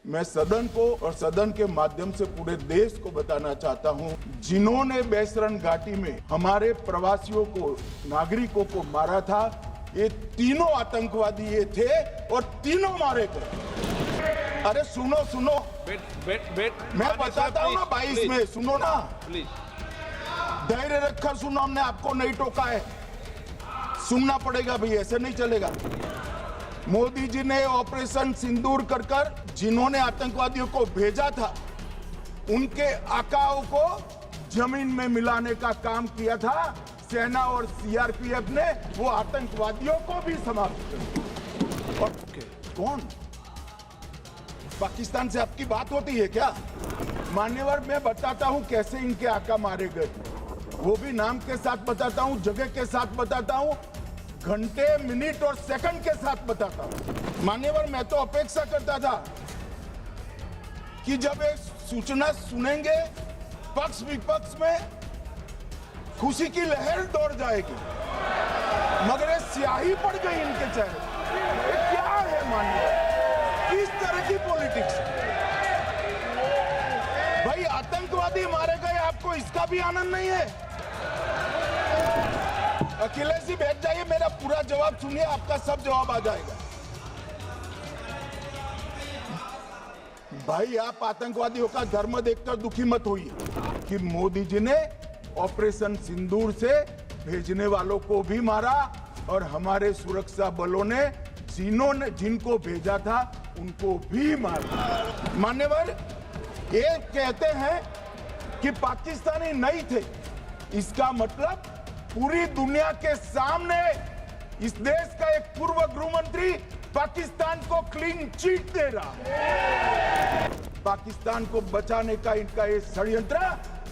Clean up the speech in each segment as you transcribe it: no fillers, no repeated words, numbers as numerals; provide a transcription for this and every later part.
मैं सदन को और सदन के माध्यम से पूरे देश को बताना चाहता हूं, जिन्होंने बेसरन घाटी में हमारे प्रवासियों को, नागरिकों को मारा था, ये तीनों आतंकवादी ये थे और तीनों मारे गए। अरे सुनो सुनो, मैं बताता हूँ ना 22 में, सुनो ना, धैर्य रखकर सुनो, हमने आपको नहीं टोका है, सुनना पड़ेगा भाई, ऐसे नहीं चलेगा। मोदी जी ने ऑपरेशन सिंदूर कर जिन्होंने आतंकवादियों को भेजा था, उनके आकाओं को जमीन में मिलाने का काम किया था। सेना और सीआरपीएफ ने वो आतंकवादियों को भी समाप्त कर दिया। और कौन? पाकिस्तान से आपकी बात होती है क्या? मान्यवर, मैं बताता हूं कैसे इनके आका मारे गए, वो भी नाम के साथ बताता हूं, जगह के साथ बताता हूं, घंटे, मिनट और सेकंड के साथ बताता हूं। मान्यवर, मैं तो अपेक्षा करता था कि जब एक सूचना सुनेंगे पक्ष विपक्ष में खुशी की लहर दौड़ जाएगी, मगर ये स्याही पड़ गई इनके चेहरे। ये क्या है मान्यवर? किस तरह की पॉलिटिक्स? भाई आतंकवादी मारे गए, आपको इसका भी आनंद नहीं है? अखिलेश जी बैठ जाइए, मेरा पूरा जवाब सुनिए, आपका सब जवाब आ जाएगा। भाई आप आतंकवादियों का धर्म देखकर दुखी मत होइए कि मोदी जी ने ऑपरेशन सिंदूर से भेजने वालों को भी मारा और हमारे सुरक्षा बलों ने जिनको भेजा था उनको भी मारा। मान्यवर, ये कहते हैं कि पाकिस्तानी नहीं थे, इसका मतलब पूरी दुनिया के सामने इस देश का एक पूर्व गृह मंत्री पाकिस्तान को क्लीन चिट दे रहा है। पाकिस्तान को बचाने का इनका ये षड्यंत्र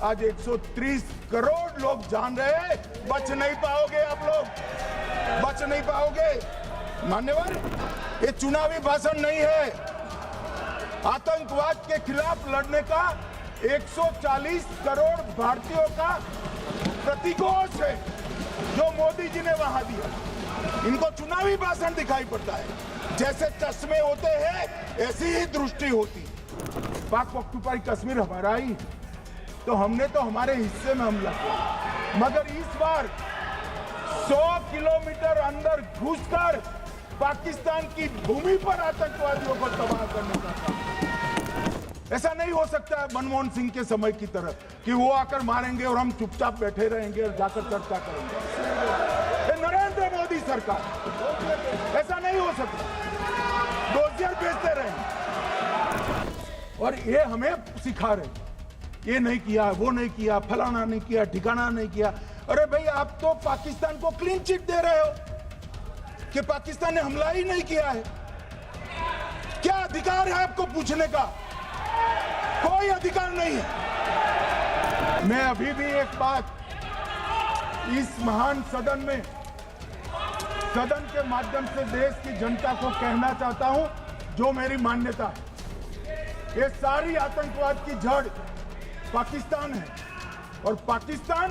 आज 130 करोड़ लोग जान रहे हैं। बच नहीं पाओगे आप लोग, बच नहीं पाओगे। मान्यवर, ये चुनावी भाषण नहीं है, आतंकवाद के खिलाफ लड़ने का 140 करोड़ भारतीयों का प्रतिघोष है जो मोदी जी ने वहां दिया। इनको चुनावी भाषण दिखाई पड़ता है, जैसे चश्मे होते हैं ऐसी ही दृष्टि होती। पाक ऑक्युपाई कश्मीर हमारा ही, तो हमने तो हमारे हिस्से में हमला किया, मगर इस बार 100 किलोमीटर अंदर घुसकर पाकिस्तान की भूमि पर आतंकवादियों को तबाह करने का काम। ऐसा नहीं हो सकता है मनमोहन सिंह के समय की तरह कि वो आकर मारेंगे और हम चुपचाप बैठे रहेंगे और जाकर चर्चा करेंगे। नरेंद्र मोदी सरकार, ऐसा नहीं हो सकता, डोजियर भेजते रहेंगे और ये हमें सिखा रहे, ये नहीं किया, वो नहीं किया, फलाना नहीं किया, ठिकाना नहीं किया। अरे भाई, आप तो पाकिस्तान को क्लीन चिट दे रहे हो कि पाकिस्तान ने हमला ही नहीं किया है। क्या अधिकार है आपको पूछने का? कोई अधिकार नहीं है। मैं अभी भी एक बात इस महान सदन में, सदन के माध्यम से देश की जनता को कहना चाहता हूं, जो मेरी मान्यता है। ये सारी आतंकवाद की जड़ पाकिस्तान है और पाकिस्तान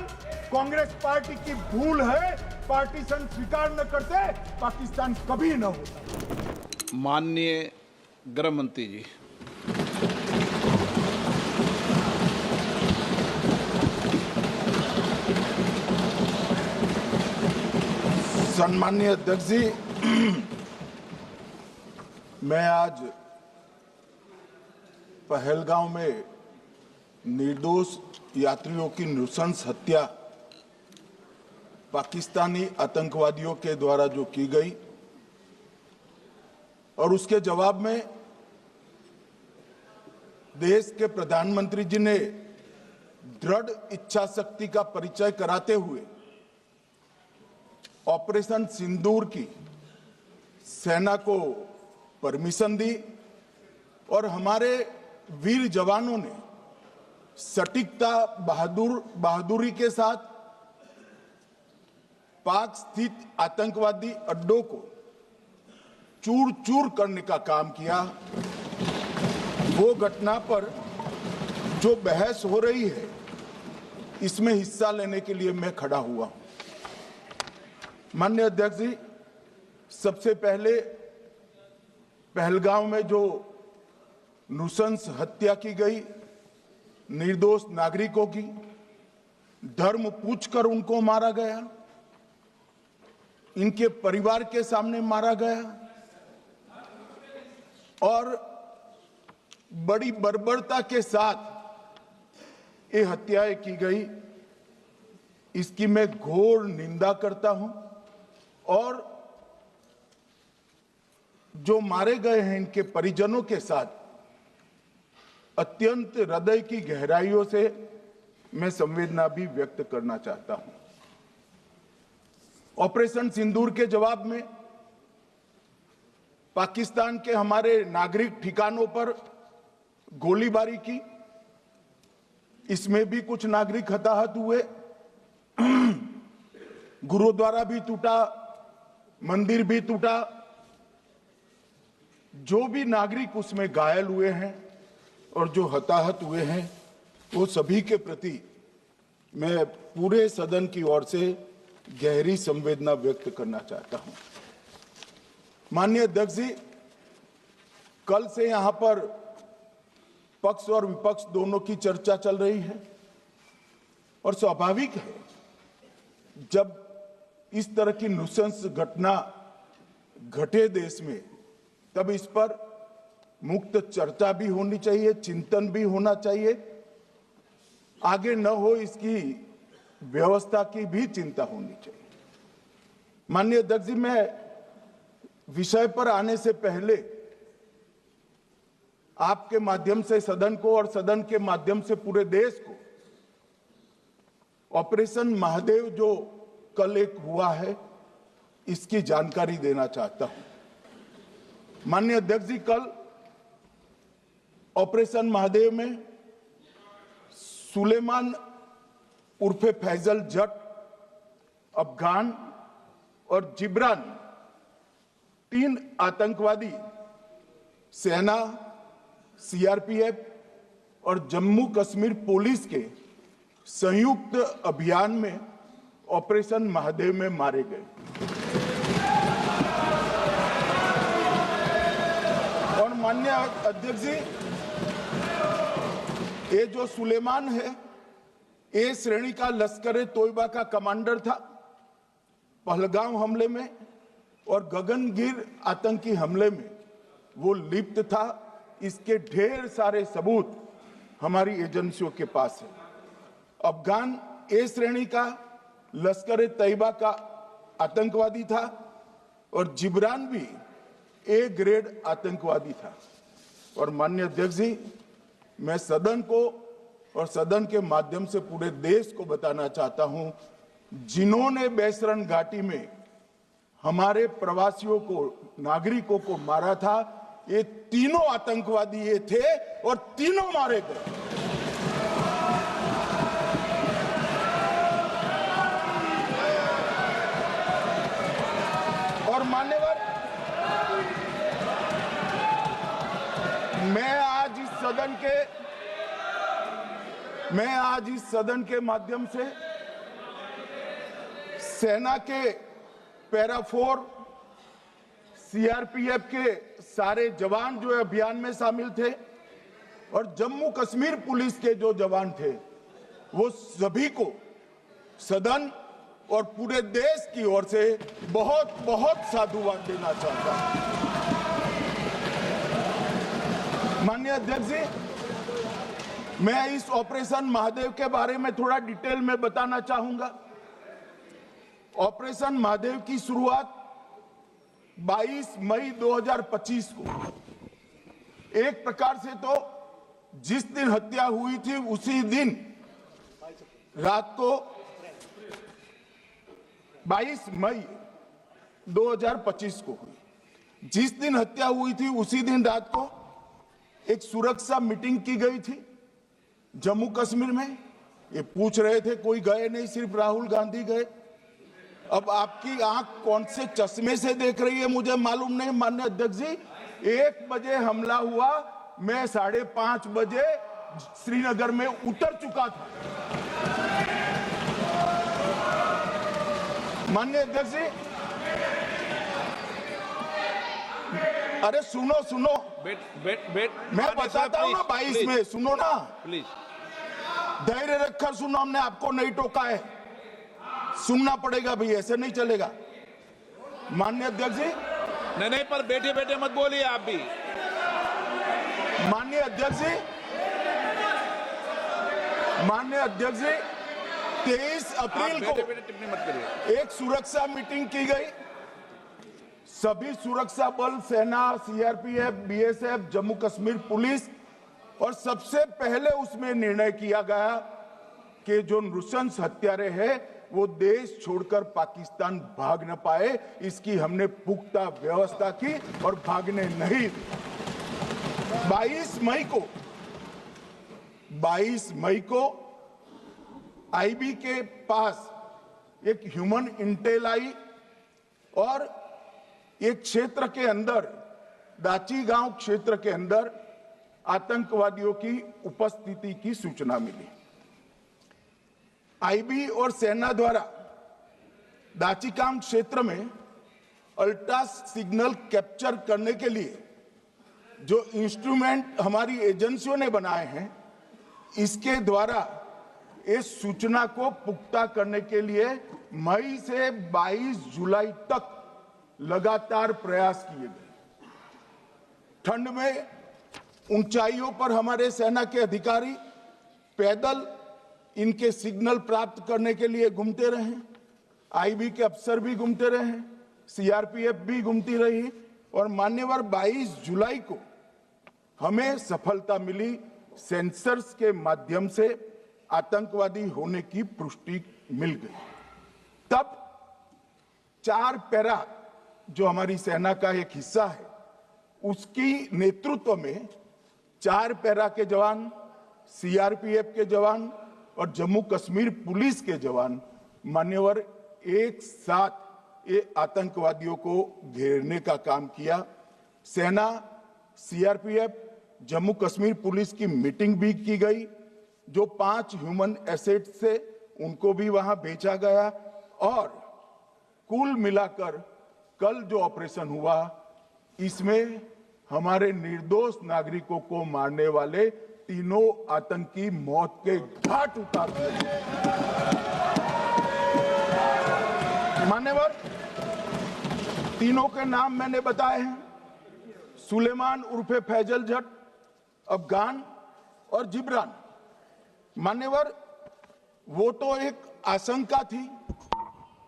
कांग्रेस पार्टी की भूल है। पार्टीशन स्वीकार न करते पाकिस्तान कभी न होता। माननीय गृह मंत्री जी। सम्माननीय अध्यक्ष जी, मैं आज पहलगांव में निर्दोष यात्रियों की नृशंस हत्या पाकिस्तानी आतंकवादियों के द्वारा जो की गई और उसके जवाब में देश के प्रधानमंत्री जी ने दृढ़ इच्छा शक्ति का परिचय कराते हुए ऑपरेशन सिंदूर की सेना को परमिशन दी और हमारे वीर जवानों ने सटीकता, बहादुरी के साथ पाक स्थित आतंकवादी अड्डों को चूर चूर करने का काम किया। वो घटना पर जो बहस हो रही है, इसमें हिस्सा लेने के लिए मैं खड़ा हुआ हूं। माननीय अध्यक्ष जी, सबसे पहले पहलगांव में जो नृशंस हत्या की गई निर्दोष नागरिकों की, धर्म पूछकर उनको मारा गया, इनके परिवार के सामने मारा गया और बड़ी बर्बरता के साथ ये हत्याएं की गई। इसकी मैं घोर निंदा करता हूं और जो मारे गए हैं इनके परिजनों के साथ अत्यंत हृदय की गहराइयों से मैं संवेदना भी व्यक्त करना चाहता हूं। ऑपरेशन सिंदूर के जवाब में पाकिस्तान के हमारे नागरिक ठिकानों पर गोलीबारी की, इसमें भी कुछ नागरिक हताहत हुए, गुरुद्वारा भी टूटा, मंदिर भी टूटा। जो भी नागरिक उसमें घायल हुए हैं और जो हताहत हुए हैं वो सभी के प्रति मैं पूरे सदन की ओर से गहरी संवेदना व्यक्त करना चाहता हूं। माननीय अध्यक्ष जी, कल से यहां पर पक्ष और विपक्ष दोनों की चर्चा चल रही है और स्वाभाविक है जब इस तरह की नृशंस घटना घटे देश में तब इस पर मुक्त चर्चा भी होनी चाहिए, चिंतन भी होना चाहिए, आगे न हो इसकी व्यवस्था की भी चिंता होनी चाहिए। माननीय अध्यक्ष जी, मैं विषय पर आने से पहले आपके माध्यम से सदन को और सदन के माध्यम से पूरे देश को ऑपरेशन महादेव जो कल एक हुआ है इसकी जानकारी देना चाहता हूं। माननीय अध्यक्ष जी, कल ऑपरेशन महादेव में सुलेमान उर्फे फैजल जट, अफगान और जिब्रान 3 आतंकवादी सेना, सीआरपीएफ और जम्मू कश्मीर पुलिस के संयुक्त अभियान में ऑपरेशन महादेव में मारे गए और माननीय अध्यक्ष जी, ये जो सुलेमान है ए श्रेणी का लश्कर तोयबा का कमांडर था पहलगाम हमले में और गगनगिर आतंकी हमले में वो लिप्त था। इसके ढेर सारे सबूत हमारी एजेंसियों के पास है। अफगान ए श्रेणी का लश्कर तैयबा का आतंकवादी था और जिब्रान भी ए ग्रेड आतंकवादी था। और माननीय अध्यक्ष जी, मैं सदन को और सदन के माध्यम से पूरे देश को बताना चाहता हूं, जिन्होंने बैसरन घाटी में हमारे प्रवासियों को, नागरिकों को मारा था, ये तीनों आतंकवादी ये थे और तीनों मारे गए। और मान्यवर, मैं आज इस सदन के माध्यम से सेना के पैरा 4, सीआरपीएफ के सारे जवान जो अभियान में शामिल थे और जम्मू कश्मीर पुलिस के जो जवान थे, वो सभी को सदन और पूरे देश की ओर से बहुत बहुत साधुवाद देना चाहता हूं। माननीय अध्यक्ष जी, मैं इस ऑपरेशन महादेव के बारे में थोड़ा डिटेल में बताना चाहूंगा। ऑपरेशन महादेव की शुरुआत 22 मई 2025 को, एक प्रकार से तो जिस दिन हत्या हुई थी उसी दिन रात को 22 मई 2025 को हुई। जिस दिन हत्या हुई थी उसी दिन रात को एक सुरक्षा मीटिंग की गई थी जम्मू कश्मीर में। ये पूछ रहे थे, कोई गए नहीं, सिर्फ राहुल गांधी गए। अब आपकी आंख कौन से चश्मे से देख रही है मुझे मालूम नहीं। माननीय अध्यक्ष जी, 1 बजे हमला हुआ, मैं 5:30 बजे श्रीनगर में उतर चुका था। माननीय अध्यक्ष जी, अरे सुनो सुनो, बैठ बैठ बैठ मैं बताता हूँ ना 22 में, सुनो ना, प्लीज। धैर्य रखकर सुनो, हमने आपको नहीं टोका है, सुनना पड़ेगा भाई, ऐसे नहीं चलेगा। माननीय अध्यक्ष जी, नहीं, पर बैठे बैठे मत बोलिए आप भी। माननीय अध्यक्ष जी, माननीय अध्यक्ष जी, 23 अप्रैल बैठे को बैठे टिप्पणी मत करिए। एक सुरक्षा मीटिंग की गई, सभी सुरक्षा बल, सेना, CRPF, BSF, Jammu Kashmir police, और सबसे पहले उसमें निर्णय किया गया कि जो नृशंस हत्यारे हैं वो देश छोड़कर पाकिस्तान भाग न पाए, इसकी हमने पुख्ता व्यवस्था की और भागने नहीं। 22 मई को आईबी के पास एक ह्यूमन इंटेल आई और एक क्षेत्र के अंदर, दाची गांव क्षेत्र के अंदर आतंकवादियों की उपस्थिति की सूचना मिली। आईबी और सेना द्वारा दाचीकाम क्षेत्र में अल्ट्रा सिग्नल कैप्चर करने के लिए जो इंस्ट्रूमेंट हमारी एजेंसियों ने बनाए हैं, इसके द्वारा इस सूचना को पुख्ता करने के लिए मई से 22 जुलाई तक लगातार प्रयास किए गए। ठंड में ऊंचाइयों पर हमारे सेना के अधिकारी पैदल इनके सिग्नल प्राप्त करने के लिए घूमते रहे, आईबी के अफसर भी घूमते रहे, सीआरपीएफ भी घूमती रही, और मान्यवर 22 जुलाई को हमें सफलता मिली, सेंसर्स के माध्यम से आतंकवादी होने की पुष्टि मिल गई। तब 4 पैरा जो हमारी सेना का एक हिस्सा है, उसकी नेतृत्व में 4 पैरा के जवान, सीआरपीएफ के जवान और जम्मू कश्मीर पुलिस के जवान मान्यवर एक साथ ये आतंकवादियों को घेरने का काम किया। सेना, सीआरपीएफ, जम्मू कश्मीर पुलिस की मीटिंग भी की गई, जो 5 ह्यूमन एसेट से उनको भी वहां भेजा गया, और कुल मिलाकर कल जो ऑपरेशन हुआ, इसमें हमारे निर्दोष नागरिकों को मारने वाले तीनों आतंकी मौत के घाट उतार दिए। मान्यवर, तीनों के नाम मैंने बताए हैं, सुलेमान उर्फे फैजल जट, अफगान और जिब्रान। मान्यवर, वो तो एक आशंका थी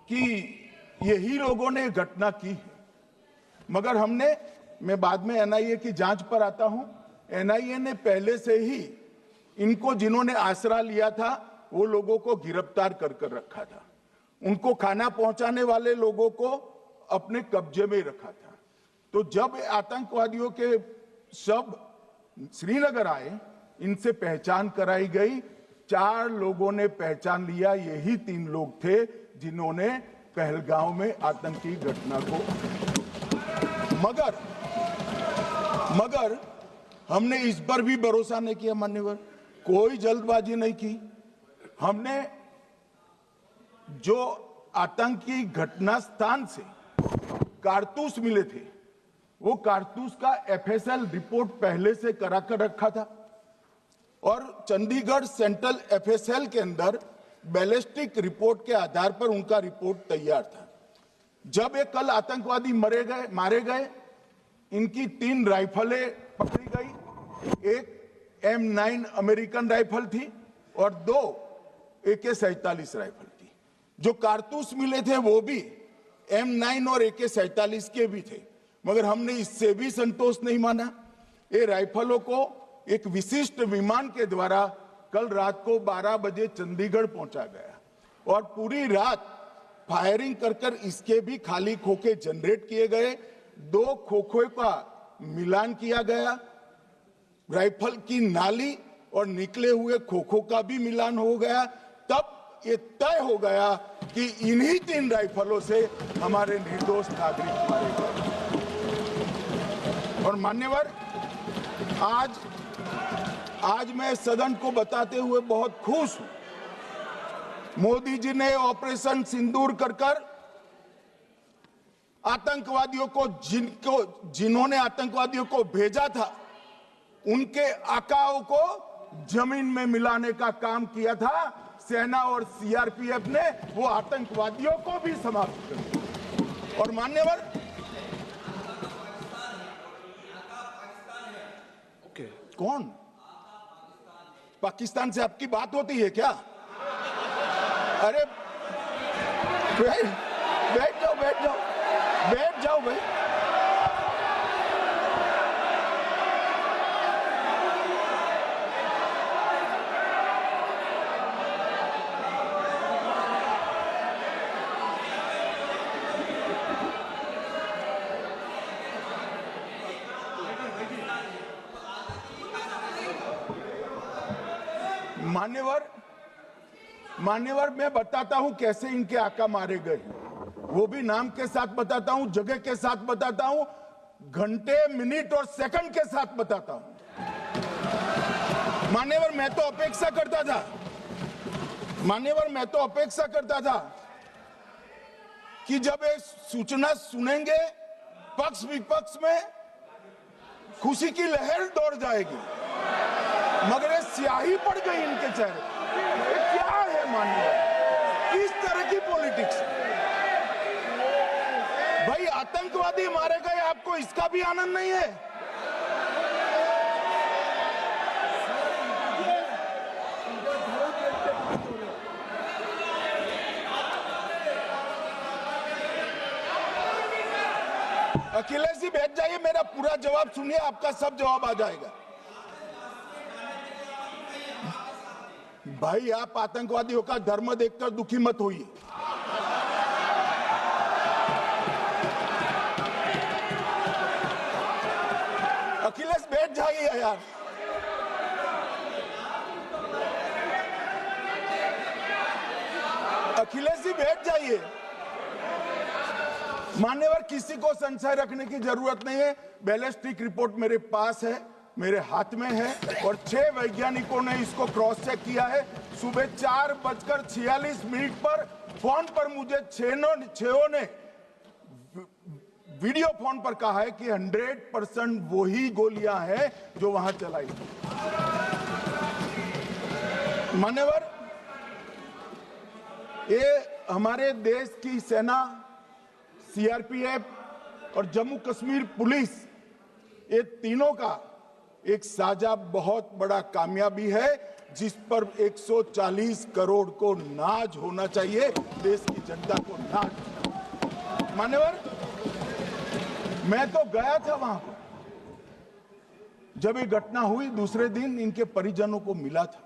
कि यही लोगों ने घटना की है, मगर मैं बाद में एनआईए की जांच पर आता हूं, एनआईए ने पहले से ही इनको, जिन्होंने आसरा लिया था, वो लोगों को गिरफ्तार कर रखा था, उनको खाना पहुंचाने वाले लोगों को अपने कब्जे में रखा था। तो जब आतंकवादियों के शव श्रीनगर आए, इनसे पहचान कराई गई, 4 लोगों ने पहचान लिया, यही 3 लोग थे जिन्होंने पहलगांव में आतंकी घटना को, मगर हमने इस पर भी भरोसा नहीं किया मान्यवर, कोई जल्दबाजी नहीं की। हमने जो आतंकी घटना स्थान से कारतूस मिले थे, वो कारतूस का एफएसएल रिपोर्ट पहले से करा कर रखा था, और चंडीगढ़ सेंट्रल एफएसएल के अंदर बैलिस्टिक रिपोर्ट के आधार पर उनका रिपोर्ट तैयार था। जब ये कल आतंकवादी मारे गए, इनकी 3 राइफलें पकड़ी गई, एक M9 अमेरिकन राइफल थी और 2 AK-47 राइफल थी। जो कारतूस मिले थे वो भी M9 और AK-47 के भी थे, मगर हमने इससे भी संतोष नहीं माना। ये राइफलों को एक विशिष्ट विमान के द्वारा कल रात को 12 बजे चंडीगढ़ पहुंचा गया, और पूरी रात फायरिंग कर इसके भी खाली खोखे जनरेट किए गए, 2 खोखों का मिलान किया गया, राइफल की नाली और निकले हुए खोखों का भी मिलान हो गया। तब ये तय हो गया कि इन्हीं 3 राइफलों से हमारे निर्दोष नागरिक मारे गए। और मान्यवर, आज मैं सदन को बताते हुए बहुत खुश हूं, मोदी जी ने ऑपरेशन सिंदूर कर आतंकवादियों को जिन्होंने आतंकवादियों को भेजा था उनके आकाओं को जमीन में मिलाने का काम किया था सेना और सीआरपीएफ ने। वो आतंकवादियों को भी समाप्त कर दिया। और मान्यवर, कौन पाकिस्तान से आपकी बात होती है क्या? अरे बैठ जाओ बैठ जाओ बैठ जाओ भाई। मान्यवर मैं बताता हूं कैसे इनके आका मारे गए, वो भी नाम के साथ बताता हूं, जगह के साथ बताता हूं, घंटे मिनट और सेकंड के साथ बताता हूं। मान्यवर मैं तो अपेक्षा करता था कि जब ये सूचना सुनेंगे पक्ष विपक्ष में खुशी की लहर दौड़ जाएगी, मगर ये स्याही पड़ गई इनके चेहरे। ये क्या है मान्यवर, किस तरह की पॉलिटिक्स? भाई आतंकवादी मारे गए, आपको इसका भी आनंद नहीं है? अखिलेश जी बैठ जाइए, मेरा पूरा जवाब सुनिए, आपका सब जवाब आ जाएगा। भाई आप आतंकवादियों का धर्म देखकर दुखी मत होइए। अखिलेश बैठ जाइए यार। अखिलेश जी बैठ जाइए। मान्यवर किसी को संशय रखने की जरूरत नहीं है, बैलिस्टिक रिपोर्ट मेरे पास है, मेरे हाथ में है, और 6 वैज्ञानिकों ने इसको क्रॉस चेक किया है। सुबह 4:46 पर फोन पर मुझे 6 ने वीडियो फोन पर कहा है कि 100% वही गोलियां हैं जो वहां चलाई। मान्यवर ये हमारे देश की सेना, सीआरपीएफ और जम्मू कश्मीर पुलिस, ये तीनों का एक साझा बहुत बड़ा कामयाबी है, जिस पर 140 करोड़ को नाज होना चाहिए, देश की जनता को नाज। मान्यवर मैं तो गया था वहां पर, जब ये घटना हुई दूसरे दिन इनके परिजनों को मिला था।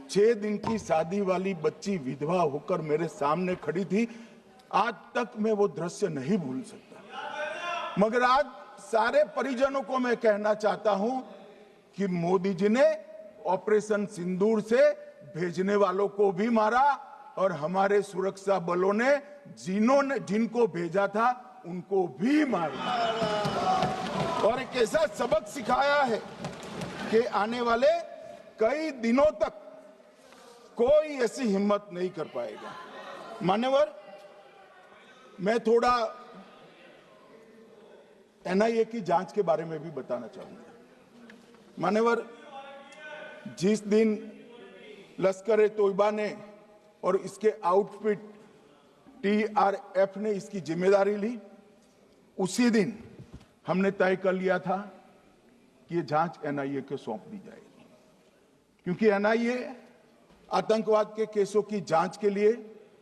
6 दिन की शादी वाली बच्ची विधवा होकर मेरे सामने खड़ी थी। आज तक मैं वो दृश्य नहीं भूल सकता। मगर आज सारे परिजनों को मैं कहना चाहता हूं कि मोदी जी ने ऑपरेशन सिंदूर से भेजने वालों को भी मारा, और हमारे सुरक्षा बलों ने जिनको भेजा था उनको भी मारा, और एक ऐसा सबक सिखाया है कि आने वाले कई दिनों तक कोई ऐसी हिम्मत नहीं कर पाएगा। मान्यवर मैं थोड़ा एनआईए की जांच के बारे में भी बताना चाहूंगा। मान्यवर जिस दिन लश्कर ए तोयबा ने और इसके आउटफिट टीआरएफ ने इसकी जिम्मेदारी ली, उसी दिन हमने तय कर लिया था कि ये जांच एनआईए को सौंप दी जाएगी, क्योंकि एनआईए आतंकवाद के केसों की जांच के लिए,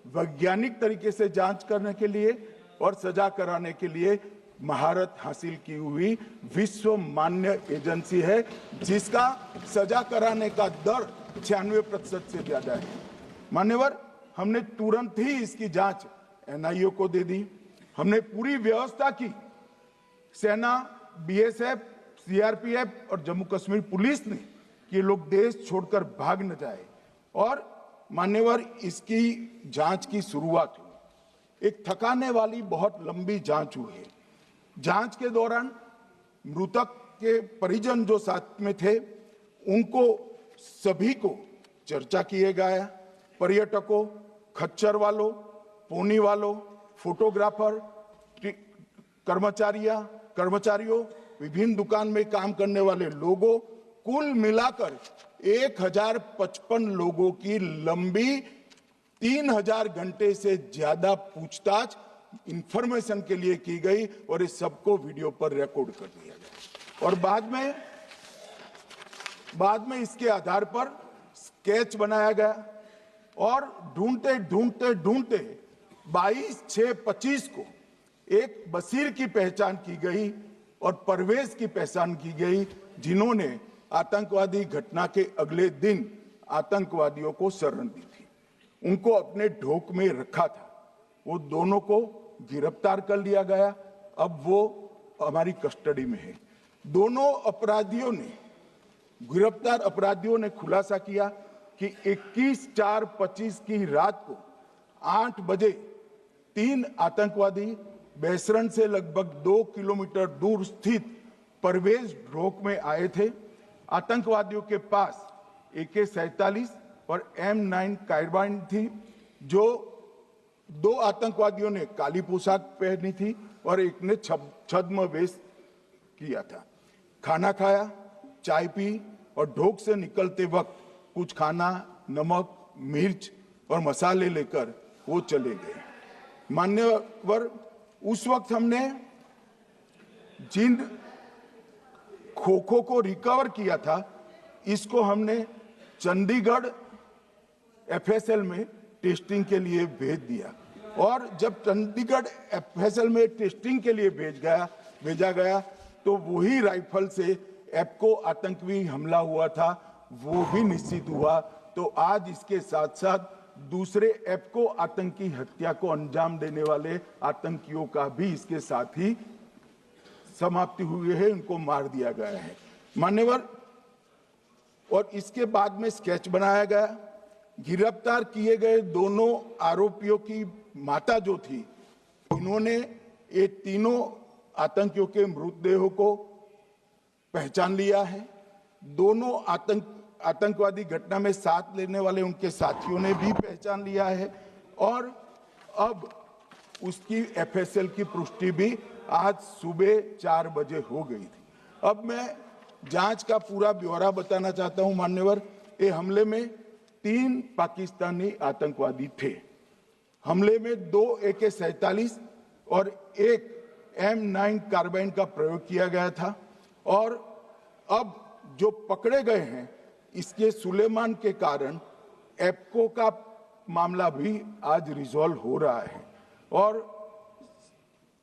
वैज्ञानिक तरीके से जांच करने के लिए और सजा कराने के लिए महारत हासिल की हुई विश्व मान्य एजेंसी है, जिसका सजा कराने का दर 96% से ज्यादा है। मान्यवर हमने तुरंत ही इसकी जांच एनआईए को दे दी। हमने पूरी व्यवस्था की, सेना, बीएसएफ, सीआरपीएफ और जम्मू कश्मीर पुलिस ने, कि लोग देश छोड़कर भाग न जाए। और मान्यवर इसकी जांच की शुरुआत हुई। एक थकाने वाली बहुत लंबी जांच हुई है। जांच के दौरान मृतक के परिजन जो साथ में थे उनको सभी को चर्चा किए गया, पर्यटकों, खच्चर वालों, पोनी वालों, फोटोग्राफर, कर्मचारियों, विभिन्न दुकान में काम करने वाले लोगों, कुल मिलाकर 1055 लोगों की लंबी 3000 घंटे से ज्यादा पूछताछ इंफॉर्मेशन के लिए की गई और इस सबको वीडियो पर रिकॉर्ड कर दिया गया और बाद में इसके आधार पर स्केच बनाया गया और ढूंढते 22/6/25 को एक बशीर की पहचान की गई और परवेज की पहचान की गई, जिन्होंने आतंकवादी घटना के अगले दिन आतंकवादियों को शरण दी थी। उनको अपने ढोक में रखा था। वो दोनों को गिरफ्तार कर लिया गया। अब वो हमारी कस्टडी में है। दोनों गिरफ्तार अपराधियों ने खुलासा किया कि 21/4/25 की रात को 8 बजे 3 आतंकवादी बेसरण से लगभग 2 किलोमीटर दूर स्थित परवेज ढोक में आए थे। आतंकवादियों के पास AK-47 और M9 कार्बाइन थी। जो 2 आतंकवादियों ने काली पोशाक पहनी थी और एक ने छद्म वेश किया था। खाना खाया, चाय पी और ढोक से निकलते वक्त कुछ खाना, नमक, मिर्च और मसाले लेकर वो चले गए। मान्यवर, उस वक्त हमने जिन खोखो को रिकवर किया था, इसको हमने चंडीगढ़ FSL में टेस्टिंग के लिए भेज दिया और जब चंडीगढ़ FSL में टेस्टिंग के लिए भेजा गया तो वही राइफल से एप्को आतंकी हमला हुआ था, वो भी निश्चित हुआ। तो आज इसके साथ साथ दूसरे एप्को आतंकी हत्या को अंजाम देने वाले आतंकियों का भी इसके साथ ही समाप्ति हुई है, उनको मार दिया गया है। मान्यवर, और इसके बाद में स्केच बनाया गया। गिरफ्तार किए गए दोनों आरोपियों की माता जो थी, इन्होंने ये तीनों आतंकियों के मृतदेहों को पहचान लिया है। दोनों आतंकवादी घटना में साथ लेने वाले उनके साथियों ने भी पहचान लिया है और अब उसकी FSL की पुष्टि भी आज सुबह 4 बजे हो गई थी। अब मैं जांच का पूरा ब्यौरा बताना चाहता हूं मान्यवर। ये हमले में 3 पाकिस्तानी आतंकवादी थे। हमले में 2 AK-47 और 1 M9 कार्बाइन का प्रयोग किया गया था और अब जो पकड़े गए हैं, इसके सुलेमान के कारण एप्को का मामला भी आज रिजॉल्व हो रहा है और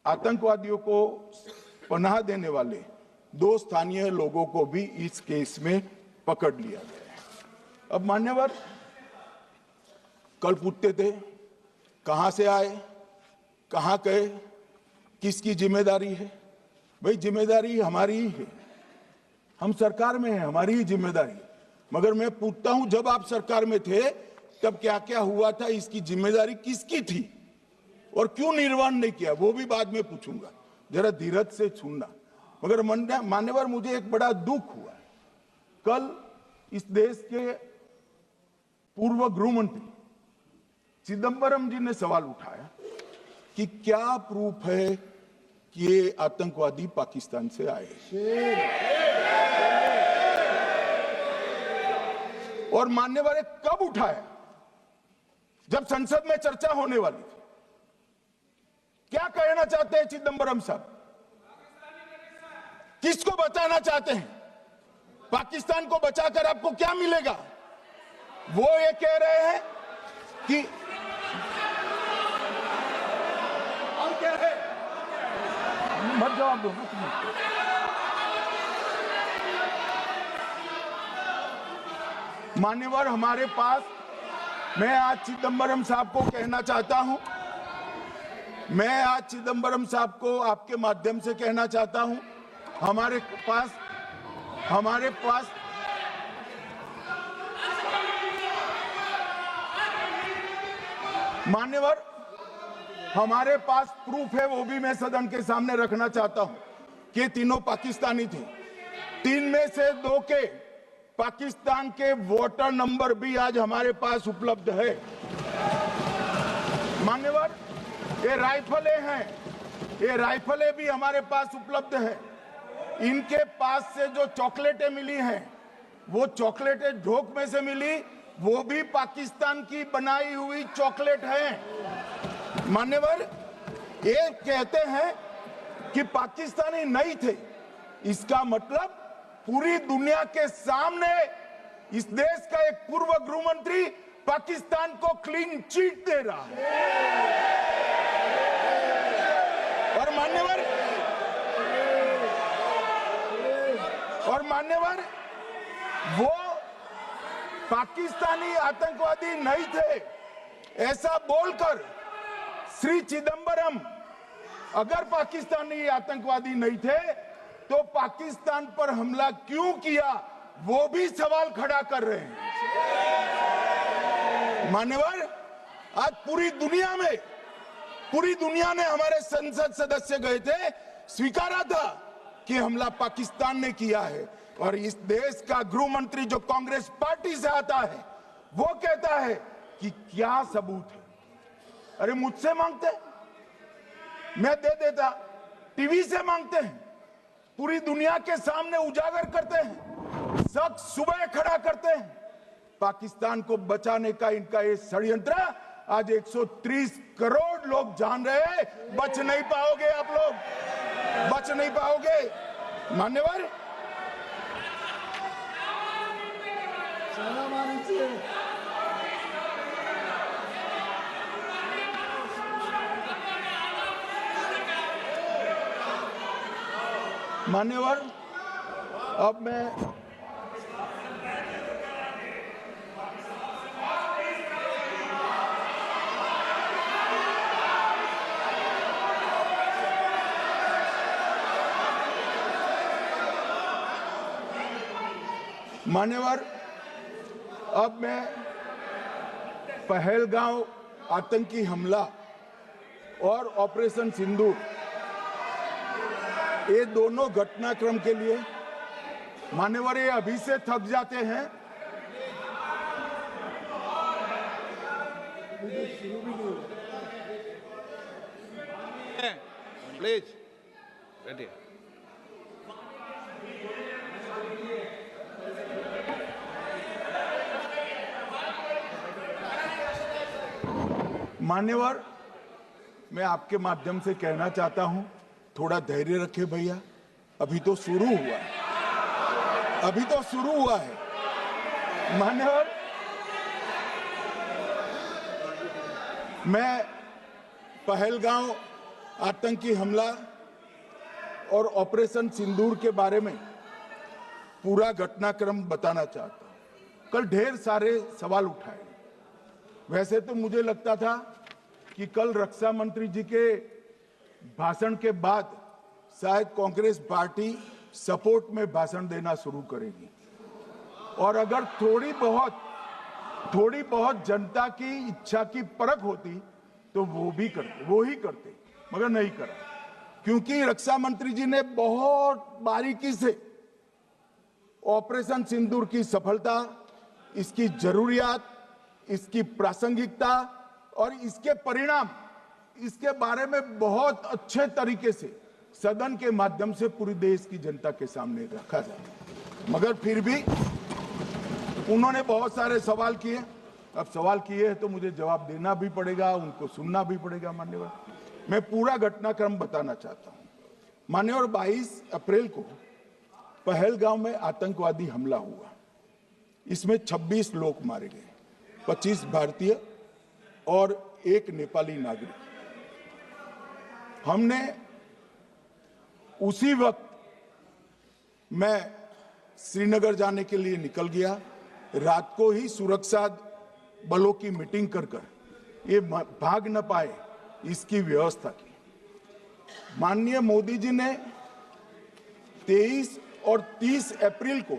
आतंकवादियों को पनाह देने वाले 2 स्थानीय लोगों को भी इस केस में पकड़ लिया गया है। अब मान्यवर, कल पूछते थे कहां से आए, कहां गए, किसकी जिम्मेदारी है। भाई, जिम्मेदारी हमारी ही है। हम सरकार में हैं, हमारी ही जिम्मेदारी है। मगर मैं पूछता हूं, जब आप सरकार में थे तब क्या क्या हुआ था, इसकी जिम्मेदारी किसकी थी और क्यों निर्वहन नहीं किया, वो भी बाद में पूछूंगा। जरा धीरज से सुनना। मगर मान्यवर, मुझे एक बड़ा दुख हुआ। कल इस देश के पूर्व गृह मंत्री चिदंबरम जी ने सवाल उठाया कि क्या प्रूफ है कि ये आतंकवादी पाकिस्तान से आए, और मान्यवर कब उठाया, जब संसद में चर्चा होने वाली थी। क्या कहना चाहते हैं चिदंबरम साहब, किसको बचाना चाहते हैं? पाकिस्तान को बचाकर आपको क्या मिलेगा? वो ये कह रहे हैं कि और क्या है, मत जवाब दो। मान्यवर, हमारे पास, मैं आज चिदंबरम साहब को कहना चाहता हूं, मैं आज चिदंबरम साहब को आपके माध्यम से कहना चाहता हूं, हमारे पास मान्यवर, हमारे पास प्रूफ है, वो भी मैं सदन के सामने रखना चाहता हूं कि तीनों पाकिस्तानी थे। 3 में से 2 के पाकिस्तान के वोटर नंबर भी आज हमारे पास उपलब्ध है। मान्यवर, ये राइफलें हैं, ये राइफलें भी हमारे पास उपलब्ध है। इनके पास से जो चॉकलेटें मिली हैं, वो चॉकलेटें ढोक में से मिली, वो भी पाकिस्तान की बनाई हुई चॉकलेट है। मान्यवर, ये कहते हैं कि पाकिस्तानी नहीं थे, इसका मतलब पूरी दुनिया के सामने इस देश का एक पूर्व गृह मंत्री पाकिस्तान को क्लीन चिट दे रहा है। और मान्यवर, वो पाकिस्तानी आतंकवादी नहीं थे ऐसा बोलकर श्री चिदंबरम अगर पाकिस्तानी आतंकवादी नहीं थे तो पाकिस्तान पर हमला क्यों किया, वो भी सवाल खड़ा कर रहे हैं। मान्यवर, आज पूरी दुनिया ने हमारे संसद सदस्य गए थे, स्वीकारा था कि हमला पाकिस्तान ने किया है। और इस देश का गृह मंत्री जो कांग्रेस पार्टी से आता है, वो कहता है कि क्या सबूत है। अरे मुझसे मांगते, मैं दे देता। टीवी से मांगते हैं, पूरी दुनिया के सामने उजागर करते हैं, शख्स सुबह खड़ा करते हैं। पाकिस्तान को बचाने का इनका ये षड्यंत्र आज 130 करोड़ लोग जान रहे हैं। बच नहीं पाओगे आप लोग, बच नहीं पाओगे। मान्यवर, मान्यवर, अब मैं पहलगांव आतंकी हमला और ऑपरेशन सिंदूर, ये दोनों घटनाक्रम के लिए मान्यवर ये अभी से थक जाते हैं। प्लीज बैठिए। मान्यवर, मैं आपके माध्यम से कहना चाहता हूं, थोड़ा धैर्य रखे भैया, अभी तो शुरू हुआ है, अभी तो शुरू हुआ है। मान्यवर, मैं पहलगांव आतंकी हमला और ऑपरेशन सिंदूर के बारे में पूरा घटनाक्रम बताना चाहता हूं। कल ढेर सारे सवाल उठाए। वैसे तो मुझे लगता था कि कल रक्षा मंत्री जी के भाषण के बाद शायद कांग्रेस पार्टी सपोर्ट में भाषण देना शुरू करेगी और अगर थोड़ी बहुत जनता की इच्छा की परख होती तो वो ही करते, मगर नहीं करा। क्योंकि रक्षा मंत्री जी ने बहुत बारीकी से ऑपरेशन सिंदूर की सफलता, इसकी जरूरियात, इसकी प्रासंगिकता और इसके परिणाम, इसके बारे में बहुत अच्छे तरीके से सदन के माध्यम से पूरी देश की जनता के सामने रखा जाए। मगर फिर भी उन्होंने बहुत सारे सवाल किए। अब सवाल किए हैं तो मुझे जवाब देना भी पड़ेगा, उनको सुनना भी पड़ेगा। मान्यवर, मैं पूरा घटनाक्रम बताना चाहता हूं। मान्यवर, 22 अप्रैल को पहलगांव में आतंकवादी हमला हुआ। इसमें 26 लोग मारे गए, 25 भारतीय और 1 नेपाली नागरिक। हमने उसी वक्त मैं श्रीनगर जाने के लिए निकल गया। रात को ही सुरक्षा बलों की मीटिंग कर ये भाग न पाए इसकी व्यवस्था की। माननीय मोदी जी ने 23 और 30 अप्रैल को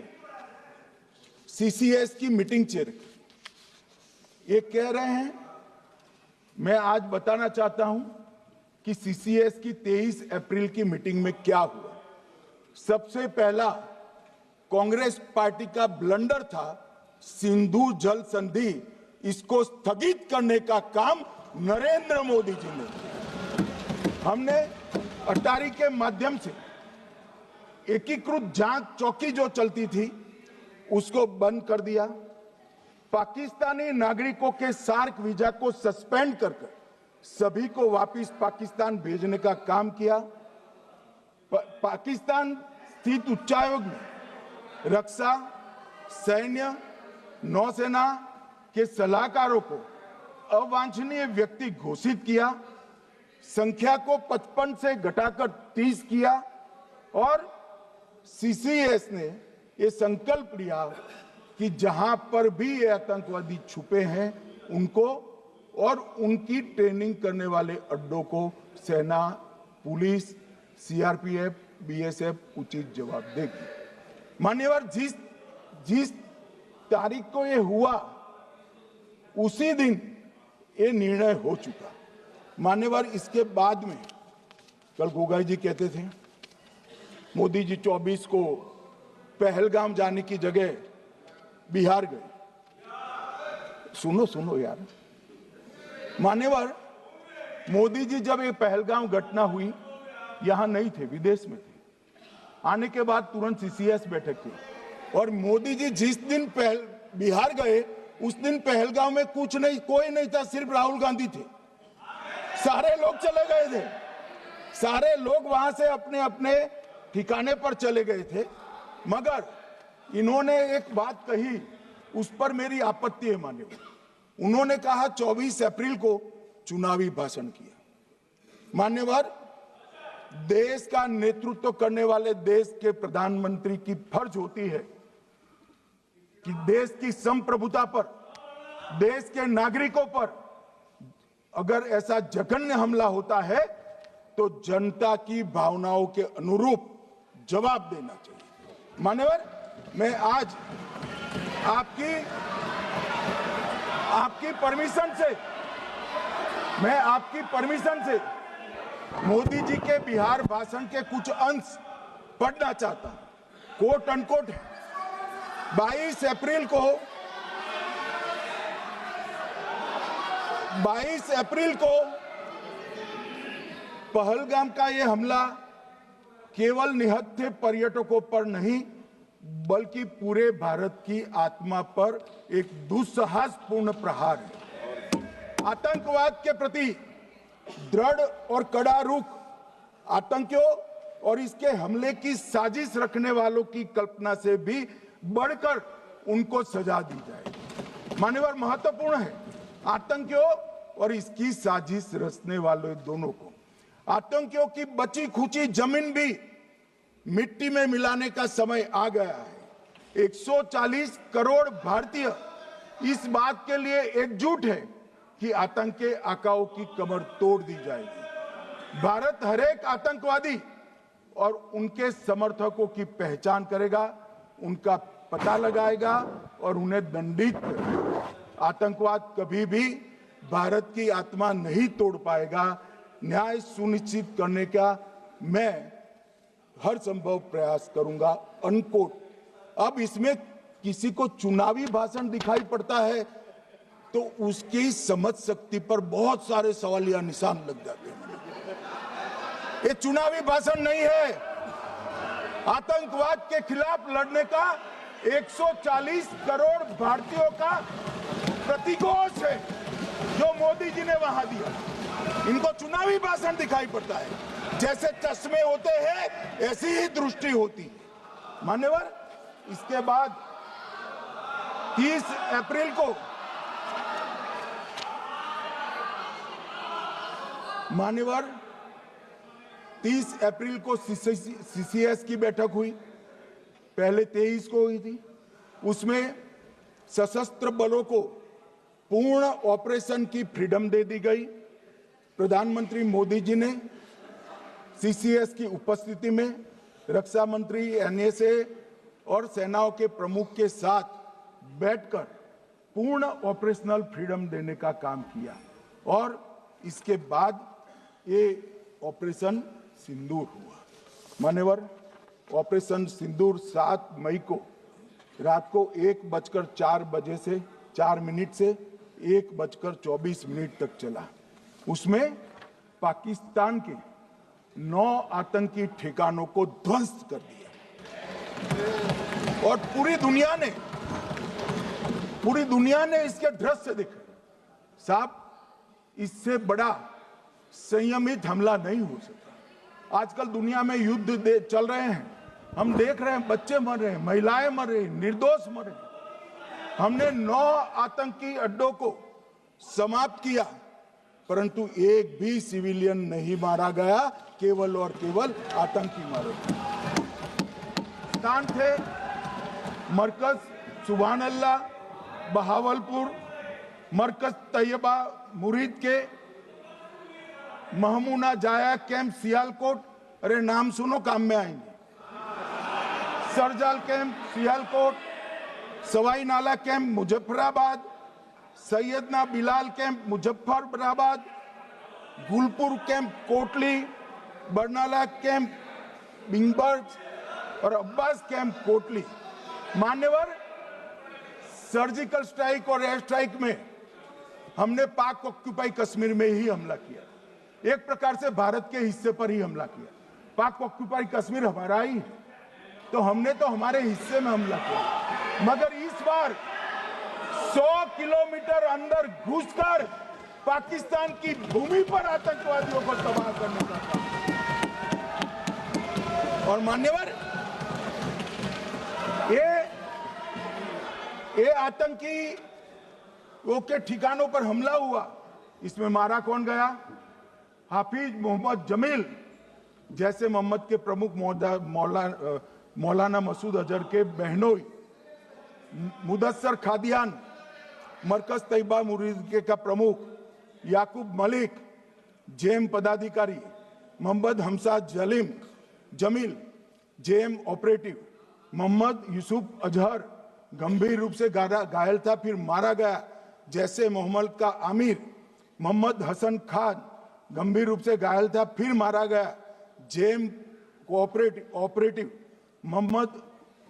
सीसीएस की मीटिंग चेयर की। ये कह रहे हैं, मैं आज बताना चाहता हूं कि सीसीएस की 23 अप्रैल की मीटिंग में क्या हुआ। सबसे पहला कांग्रेस पार्टी का ब्लंडर था सिंधु जल संधि, इसको स्थगित करने का काम नरेंद्र मोदी जी ने किया। हमने अटारी के माध्यम से एकीकृत जांच चौकी जो चलती थी उसको बंद कर दिया। पाकिस्तानी नागरिकों के सार्क वीजा को सस्पेंड कर सभी को वापस पाकिस्तान भेजने का काम किया। पाकिस्तान स्थित उच्चायोग ने रक्षा, सैन्य, नौसेना के सलाहकारों को अवांछनीय व्यक्ति घोषित किया, संख्या को 55 से घटाकर 30 किया और सीसीएस ने ये संकल्प लिया कि जहां पर भी ये आतंकवादी छुपे हैं उनको और उनकी ट्रेनिंग करने वाले अड्डों को सेना, पुलिस, सीआरपीएफ, बीएसएफ उचित जवाब देगी। मान्यवर, जिस तारीख को ये हुआ उसी दिन ये निर्णय हो चुका। मान्यवर, इसके बाद में कल गोगाई जी कहते थे मोदी जी 24 को पहलगाम जाने की जगह बिहार गए। सुनो यार, मान्यवर, मोदी जी जब ये पहलगाम घटना हुई यहां नहीं थे, विदेश में थे। आने के बाद तुरंत सीसीएस बैठक थी और मोदी जी जिस दिन बिहार गए उस दिन पहलगाम में कुछ नहीं, कोई नहीं था, सिर्फ राहुल गांधी थे। सारे लोग चले गए थे, सारे लोग वहां से अपने अपने ठिकाने पर चले गए थे। मगर इन्होंने एक बात कही, उस पर मेरी आपत्ति है मान्यवर। उन्होंने कहा 24 अप्रैल को चुनावी भाषण किया। मान्यवर, देश का नेतृत्व करने वाले देश के प्रधानमंत्री की फर्ज होती है कि देश की संप्रभुता पर, देश के नागरिकों पर अगर ऐसा जघन्य हमला होता है तो जनता की भावनाओं के अनुरूप जवाब देना चाहिए। मान्यवर, मैं आज आपकी परमिशन से मोदी जी के बिहार भाषण के कुछ अंश पढ़ना चाहता हूं। कोट अनकोट है। 22 अप्रैल को पहलगाम का यह हमला केवल निहत्थे पर्यटकों पर नहीं बल्कि पूरे भारत की आत्मा पर एक दुस्साहसपूर्ण प्रहार है। आतंकवाद के प्रति दृढ़ और कड़ा रुख, आतंकियों और इसके हमले की साजिश रखने वालों की कल्पना से भी बढ़कर उनको सजा दी जाए। मान्यवर, महत्वपूर्ण है आतंकियों और इसकी साजिश रचने वाले दोनों को। आतंकियों की बची खुची जमीन भी मिट्टी में मिलाने का समय आ गया है। 140 करोड़ भारतीय इस बात के लिए एकजुट है कि आतंक के आकाओं की कमर तोड़ दी जाएगी। भारत हरेक आतंकवादी और उनके समर्थकों की पहचान करेगा, उनका पता लगाएगा और उन्हें दंडित करेगा। आतंकवाद कभी भी भारत की आत्मा नहीं तोड़ पाएगा। न्याय सुनिश्चित करने का मैं हर संभव प्रयास करूंगा। अनकोट। अब इसमें किसी को चुनावी भाषण दिखाई पड़ता है तो उसकी समझ शक्ति पर बहुत सारे सवालिया निशान लग जाते हैं। ये चुनावी भाषण नहीं है। आतंकवाद के खिलाफ लड़ने का 140 करोड़ भारतीयों का प्रतिघोष है जो मोदी जी ने वहां दिया। इनको चुनावी भाषण दिखाई पड़ता है। जैसे चश्मे होते हैं ऐसी ही दृष्टि होती है। मान्यवर, इसके बाद 30 अप्रैल को मान्यवर 30 अप्रैल को सीसीएस की बैठक हुई। पहले 23 को हुई थी। उसमें सशस्त्र बलों को पूर्ण ऑपरेशन की फ्रीडम दे दी गई। प्रधानमंत्री मोदी जी ने सीसीएस की उपस्थिति में रक्षा मंत्री, एनएसए और सेनाओं के प्रमुख के साथ बैठकर पूर्ण ऑपरेशनल फ्रीडम देने का काम किया और इसके बाद ये ऑपरेशन सिंदूर हुआ। मान्यवर, ऑपरेशन सिंदूर 7 मई को रात को 1:04 से 4 मिनट से 1:24 तक चला। उसमें पाकिस्तान के 9 आतंकी ठिकानों को ध्वस्त कर दिया और पूरी दुनिया ने इसके दृश्य देखे। साहब, इससे बड़ा संयमित हमला नहीं हो सकता। आजकल दुनिया में युद्ध चल रहे हैं, हम देख रहे हैं, बच्चे मर रहे हैं, महिलाएं मर रही, निर्दोष मर रहे। हमने 9 आतंकी अड्डों को समाप्त किया, परंतु एक भी सिविलियन नहीं मारा गया, केवल और केवल आतंकी मारे गए। स्थान थे मरकज सुभान अल्लाह बहावलपुर, मरकज तैयबा मुरीद के, महमूना जाया कैंप सियालकोट, अरे नाम सुनो काम में आएंगे, सरजाल camp Sialkot, Sawai Nala camp Muzaffarabad, Syedna Bilal camp Muzaffarabad, Gulpur camp Kotli, Barnala camp Bhimber और अब्बास कैंप कोटली। मान्यवर, सर्जिकल स्ट्राइक और एयर स्ट्राइक में हमने पाक ऑक्यूपाई कश्मीर में ही हमला किया, एक प्रकार से भारत के हिस्से पर ही हमला किया। पाक ऑक्यूपाई कश्मीर हमारा ही है, तो हमने तो हमारे हिस्से में हमला किया, मगर इस बार 100 किलोमीटर अंदर घुसकर पाकिस्तान की भूमि पर आतंकवादियों को तबाह करने का काम। और मान्यवर, ये आतंकी के ठिकानों पर हमला हुआ, इसमें मारा कौन गया? हाफिज मोहम्मद जमील जैसे मोहम्मद के प्रमुख मौलाना मसूद अजहर के बहनोई, मुदस्सर खादियान मरकज तैयबा मुरीद का प्रमुख, याकूब मलिक जेएम पदाधिकारी, मोहम्मद हमसा जमील जेएम ऑपरेटिव, मोहम्मद यूसुफ अजहर गंभीर रूप से घायल था फिर मारा गया, जैसे मोहम्मद का आमिर, मोहम्मद हसन खान गंभीर रूप से घायल था फिर मारा गया, जेएम ऑपरेटिव मोहम्मद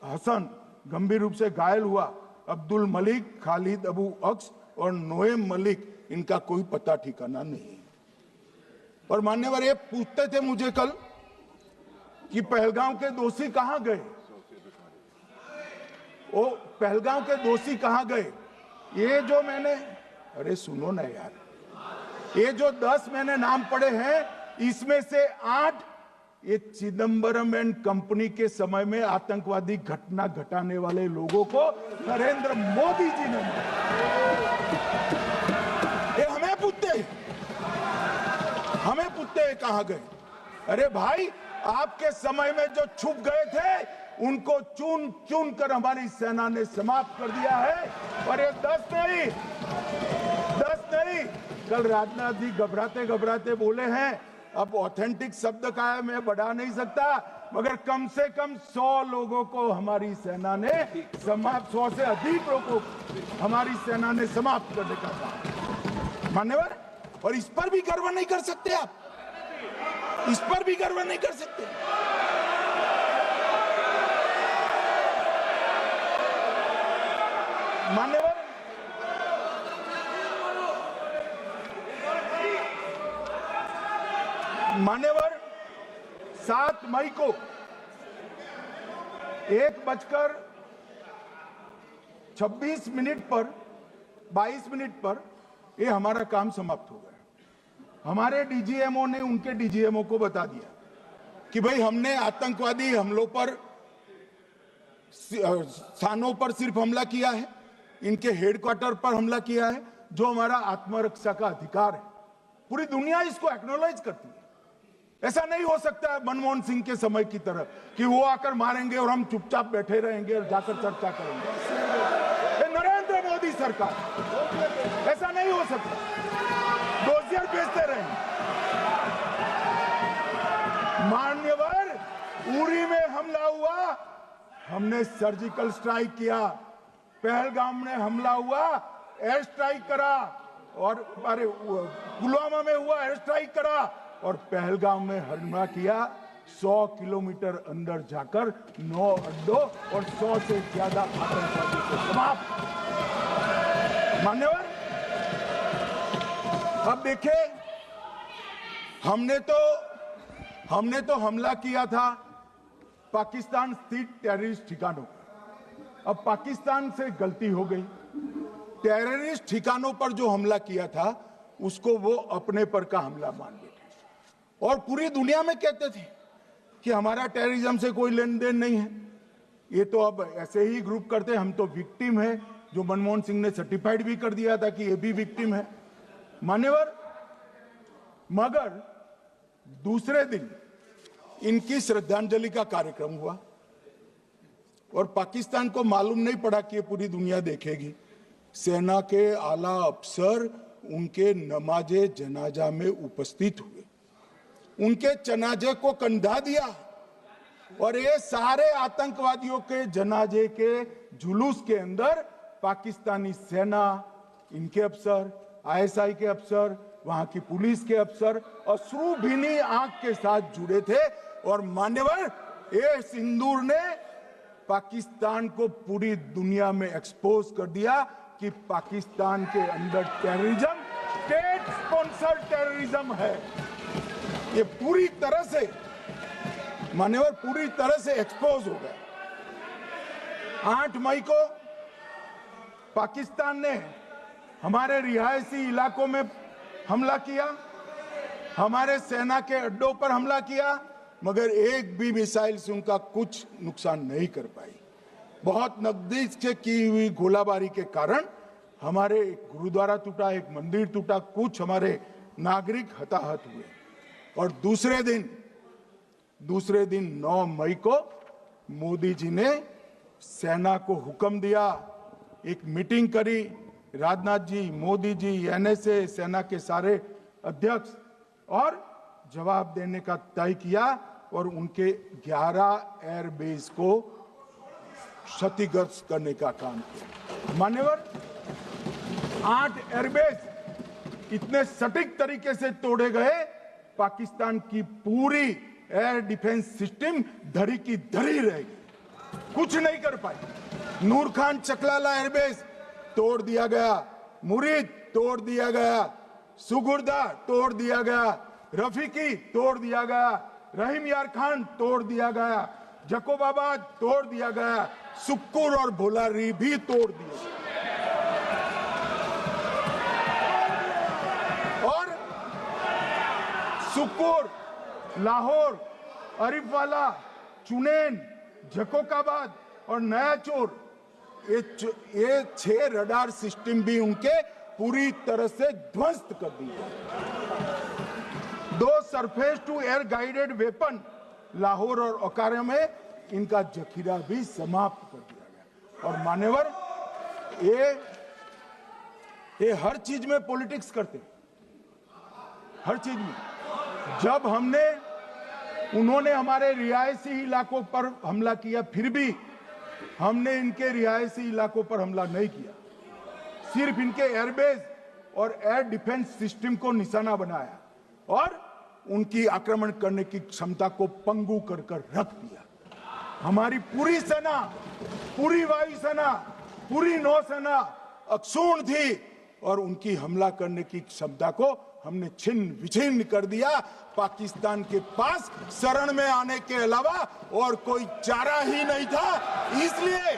हसन गंभीर रूप से घायल हुआ, अब्दुल मलिक, खालिद अबू अक्स और नोएम मलिक, इनका कोई पता ठिकाना नहीं। और मान्यवर, ये पूछते थे मुझे कल कि पहलगांव के दोषी कहां गए, वो पहलगांव के दोषी कहां गए? ये जो मैंने, अरे सुनो ना यार, ये जो 10 मैंने नाम पढ़े हैं, इसमें से 8 ये चिदम्बरम एंड कंपनी के समय में आतंकवादी घटना घटाने वाले लोगों को नरेंद्र मोदी जी ने, ये हमें पूछते कहां गए? अरे भाई, आपके समय में जो छुप गए थे उनको चुन चुन कर हमारी सेना ने समाप्त कर दिया है। और ये 10 नहीं, कल राजनाथ जी घबराते बोले हैं, अब ऑथेंटिक शब्द का है, मैं बढ़ा नहीं सकता, मगर कम से कम 100 लोगों को हमारी सेना ने समाप्त, 100 से अधिक लोगों को हमारी सेना ने समाप्त करने का कहा। मान्यवर, और इस पर भी गर्व नहीं कर सकते आप, इस पर भी गर्व नहीं कर सकते। मान्यवर, 7 मई को 1:26 पर 22 मिनट पर ये हमारा काम समाप्त हो गया। हमारे डीजीएमओ ने उनके डीजीएमओ को बता दिया कि भाई हमने आतंकवादी हमलों पर स्थानों पर सिर्फ हमला किया है, इनके हेडक्वार्टर पर हमला किया है, जो हमारा आत्मरक्षा का अधिकार है। पूरी दुनिया इसको एक्नॉलेज करती है। ऐसा नहीं हो सकता है मनमोहन सिंह के समय की तरह कि वो आकर मारेंगे और हम चुपचाप बैठे रहेंगे और जाकर चर्चा करेंगे। नरेंद्र मोदी सरकार, ऐसा नहीं हो सकता, डोजियर भेजते रहेंगे। मान्यवर, उरी में हमला हुआ, हमने सर्जिकल स्ट्राइक किया, पहलगाम में हमला हुआ, एयर स्ट्राइक करा, और अरे पुलवामा में हुआ, एयर स्ट्राइक करा, और पहलगाम में हमला किया। 100 किलोमीटर अंदर जाकर 9 अड्डों और 100 से ज्यादा आतंकवादियों को समाप्त। मान्यवर, अब देखें, हमने तो हमने तो हमला किया था पाकिस्तान स्थित टेररिस्ट ठिकानों पर। अब पाकिस्तान से गलती हो गई, टेररिस्ट ठिकानों पर जो हमला किया था उसको वो अपने पर का हमला मान बैठे और पूरी दुनिया में कहते थे कि हमारा टेररिज्म से कोई लेन देन नहीं है। ये तो अब ऐसे ही ग्रुप करते, हम तो विक्टिम है, जो मनमोहन सिंह ने सर्टिफाइड भी कर दिया था कि ये भी विक्टिम है। मान्यवर, मगर दूसरे दिन इनकी श्रद्धांजलि का कार्यक्रम हुआ और पाकिस्तान को मालूम नहीं पड़ा कि ये पूरी दुनिया देखेगी। सेना के आला अफसर उनके नमाजे जनाजा में उपस्थित हुए, उनके जनाजे को कंधा दिया और ये सारे आतंकवादियों के जनाजे के जुलूस के अंदर पाकिस्तानी सेना, इनके अफसर, आईएसआई के अफसर, वहां की पुलिस के अफसर अश्रु भीनी आंख के साथ जुड़े थे। और मान्यवर, ये सिंदूर ने पाकिस्तान को पूरी दुनिया में एक्सपोज कर दिया कि पाकिस्तान के अंदर टेररिज्म स्टेट स्पॉन्सर्ड टेररिज्म है। ये पूरी तरह से मान्यवर पूरी तरह से एक्सपोज हो गया। 8 मई को पाकिस्तान ने हमारे रिहायशी इलाकों में हमला किया, हमारे सेना के अड्डों पर हमला किया, मगर एक भी मिसाइल से उनका कुछ नुकसान नहीं कर पाई। बहुत नजदीक से की हुई गोलाबारी के कारण हमारे एक गुरुद्वारा टूटा, एक मंदिर टूटा, कुछ हमारे नागरिक हताहत हुए। और दूसरे दिन 9 मई को मोदी जी ने सेना को हुक्म दिया, एक मीटिंग करी, राजनाथ जी, मोदी जी, एनएसए, सेना के सारे अध्यक्ष, और जवाब देने का तय किया और उनके 11 एयरबेस को क्षतिग्रस्त करने का काम किया। मान्यवर, 8 एयरबेस इतने सटीक तरीके से तोड़े गए, पाकिस्तान की पूरी एयर डिफेंस सिस्टम धरी की धरी रह गई, कुछ नहीं कर पाई। नूर खान चकलाला एयरबेस तोड़ दिया गया, मुरीद तोड़ दिया गया, सुगुर्दा तोड़ दिया गया, रफीकी तोड़ दिया गया, रहीम यार खान तोड़ दिया गया, जकोबाबाद तोड़ दिया गया, सुक्कुर और भोलारी भी तोड़ दिए। और सुक्कुर, लाहौर, अरिफवाला, चुनेन, जकोकाबाद और नया चोर, ये 6 रडार सिस्टम भी उनके पूरी तरह से ध्वस्त कर दिए। 2 surface to air guided weapon Lahore और ओकारा में इनका जखीरा भी समाप्त कर दिया गया। और मान्यवर, ये हर चीज में पॉलिटिक्स करते, हर चीज में। जब उन्होंने हमारे रिहायशी इलाकों पर हमला किया, फिर भी हमने इनके रिहायशी इलाकों पर हमला नहीं किया, सिर्फ इनके एयरबेस और एयर डिफेंस सिस्टम को निशाना बनाया और उनकी आक्रमण करने की क्षमता को पंगु कर रख दिया। हमारी पूरी सेना, पूरी वायुसेना, पूरी नौसेना अक्षुण्ण थी और उनकी हमला करने की क्षमता को हमने छिन्न विछिन्न कर दिया। पाकिस्तान के पास शरण में आने के अलावा और कोई चारा ही नहीं था। इसलिए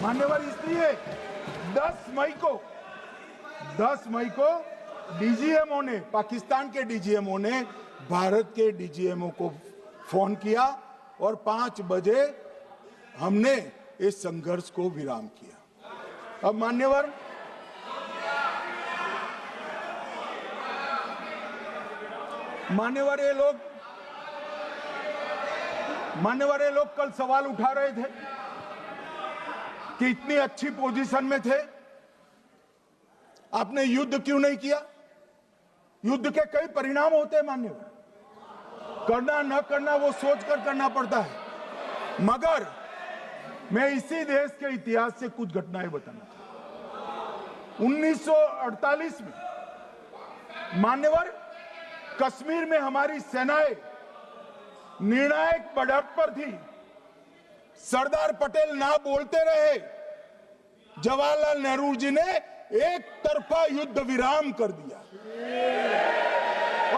मान्यवर, इसलिए 10 मई को डीजीएमओ ने, पाकिस्तान के डीजीएमओ ने भारत के डीजीएमओ को फोन किया और 5 बजे हमने इस संघर्ष को विराम किया। अब मान्यवर, ये लोग कल सवाल उठा रहे थे कि इतनी अच्छी पोजीशन में थे, आपने युद्ध क्यों नहीं किया? युद्ध के कई परिणाम होते हैं मान्यवर, करना न करना वो सोचकर करना पड़ता है। मगर मैं इसी देश के इतिहास से कुछ घटनाएं बताना चाहता हूं। 1948 में मान्यवर, कश्मीर में हमारी सेनाएं निर्णायक बढ़त पर थी। सरदार पटेल ना बोलते रहे, जवाहरलाल नेहरू जी ने एक तरफा युद्ध विराम कर दिया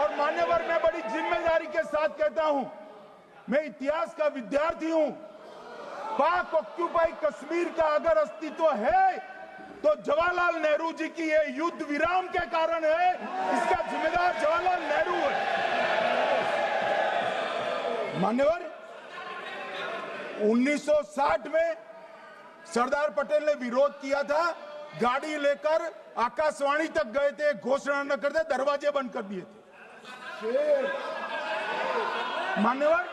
और मान्य जिम्मेदारी के साथ कहता हूं, मैं इतिहास का विद्यार्थी हूं। पाक ऑक्यूपाई कश्मीर का अगर अस्तित्व है तो जवाहरलाल नेहरू जी की ये युद्ध विराम के कारण है। इसका जिम्मेदार जवाहरलाल नेहरू है। मान्यवर, 1960 में सरदार पटेल ने विरोध किया था, गाड़ी लेकर आकाशवाणी तक गए थे, घोषणा न करते दरवाजे बंद कर दिए थे। मान्यवर,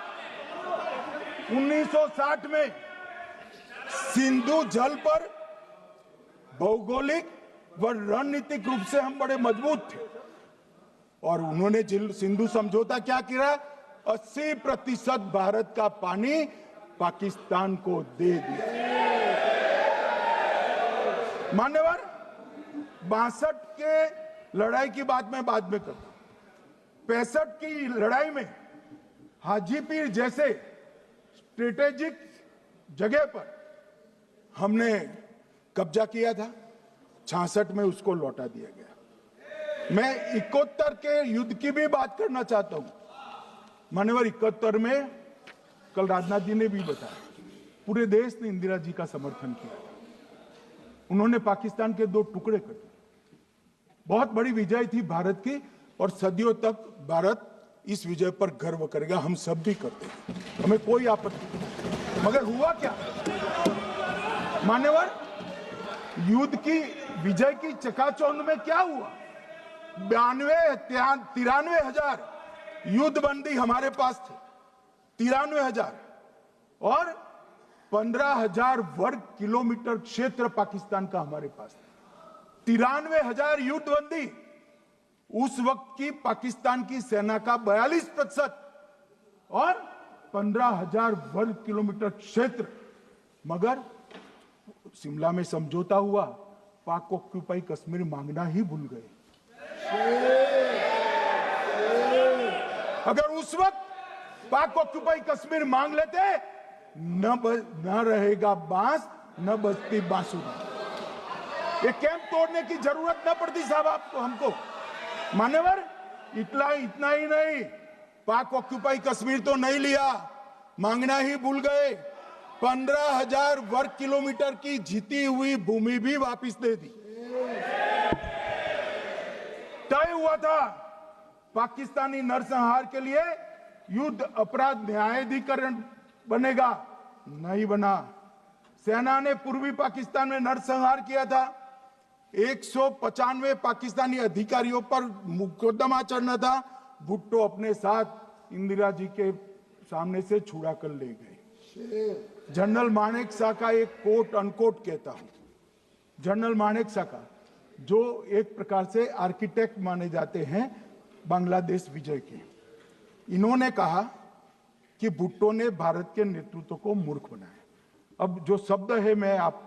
1960 में सिंधु जल पर भौगोलिक व रणनीतिक रूप से हम बड़े मजबूत थे और उन्होंने सिंधु समझौता क्या किया, 80% भारत का पानी पाकिस्तान को दे दिया। मान्यवर, 62 के लड़ाई की बात मैं बाद में करता हूं। 65 की लड़ाई में हाजीपीर जैसे स्ट्रेटेजिक जगह पर हमने कब्जा किया था। 66 में उसको लौटा दिया गया। मैं 71 के युद्ध की भी बात करना चाहता हूं। मान्यवर, 71 में कल राजनाथ जी ने भी बताया, पूरे देश ने इंदिरा जी का समर्थन किया था। उन्होंने पाकिस्तान के 2 टुकड़े कर दिए। बहुत बड़ी विजय थी भारत की और सदियों तक भारत इस विजय पर गर्व करेगा। हम सब भी करते हैं, हमें कोई आपत्ति नहीं। मगर हुआ क्या मान्यवर, युद्ध की विजय की चकाचौंध में क्या हुआ? 93 हजार युद्धबंदी हमारे पास थे, 93 हजार, और 15,000 वर्ग किलोमीटर क्षेत्र पाकिस्तान का हमारे पास था। 93 हजार युद्धबंदी उस वक्त की पाकिस्तान की सेना का 42% और 15,000 वर्ग किलोमीटर क्षेत्र। मगर शिमला में समझौता हुआ, पाक ऑक्यूपाई कश्मीर मांगना ही भूल गए। अगर उस वक्त पाक ऑक्यूपाई कश्मीर मांग लेते, न रहेगा बांस न बजती बांसुरी। ये कैंप तोड़ने की जरूरत न पड़ती साहब आपको, हमको। मान्यवर, इतना ही नहीं, पाक ऑक्यूपाई कश्मीर तो नहीं लिया, मांगना ही भूल गए। 15,000 वर्ग किलोमीटर की जीती हुई भूमि भी वापस दे दी। तय हुआ था पाकिस्तानी नरसंहार के लिए युद्ध अपराध न्यायाधिकरण बनेगा, नहीं बना। सेना ने पूर्वी पाकिस्तान में नरसंहार किया था। 195 पाकिस्तानी अधिकारियों पर मुकदमा चढ़ना था। भुट्टो अपने साथ इंदिरा जी के सामने से छुड़ा कर ले गए। जनरल मानेक शॉ का एक कोट अनकोट कहता हूं, जनरल मानेक शॉ का, जो एक प्रकार से आर्किटेक्ट माने जाते हैं बांग्लादेश विजय के, इन्होंने कहा कि भुट्टो ने भारत के नेतृत्व को मूर्ख बनाया। अब जो शब्द है, मैं आप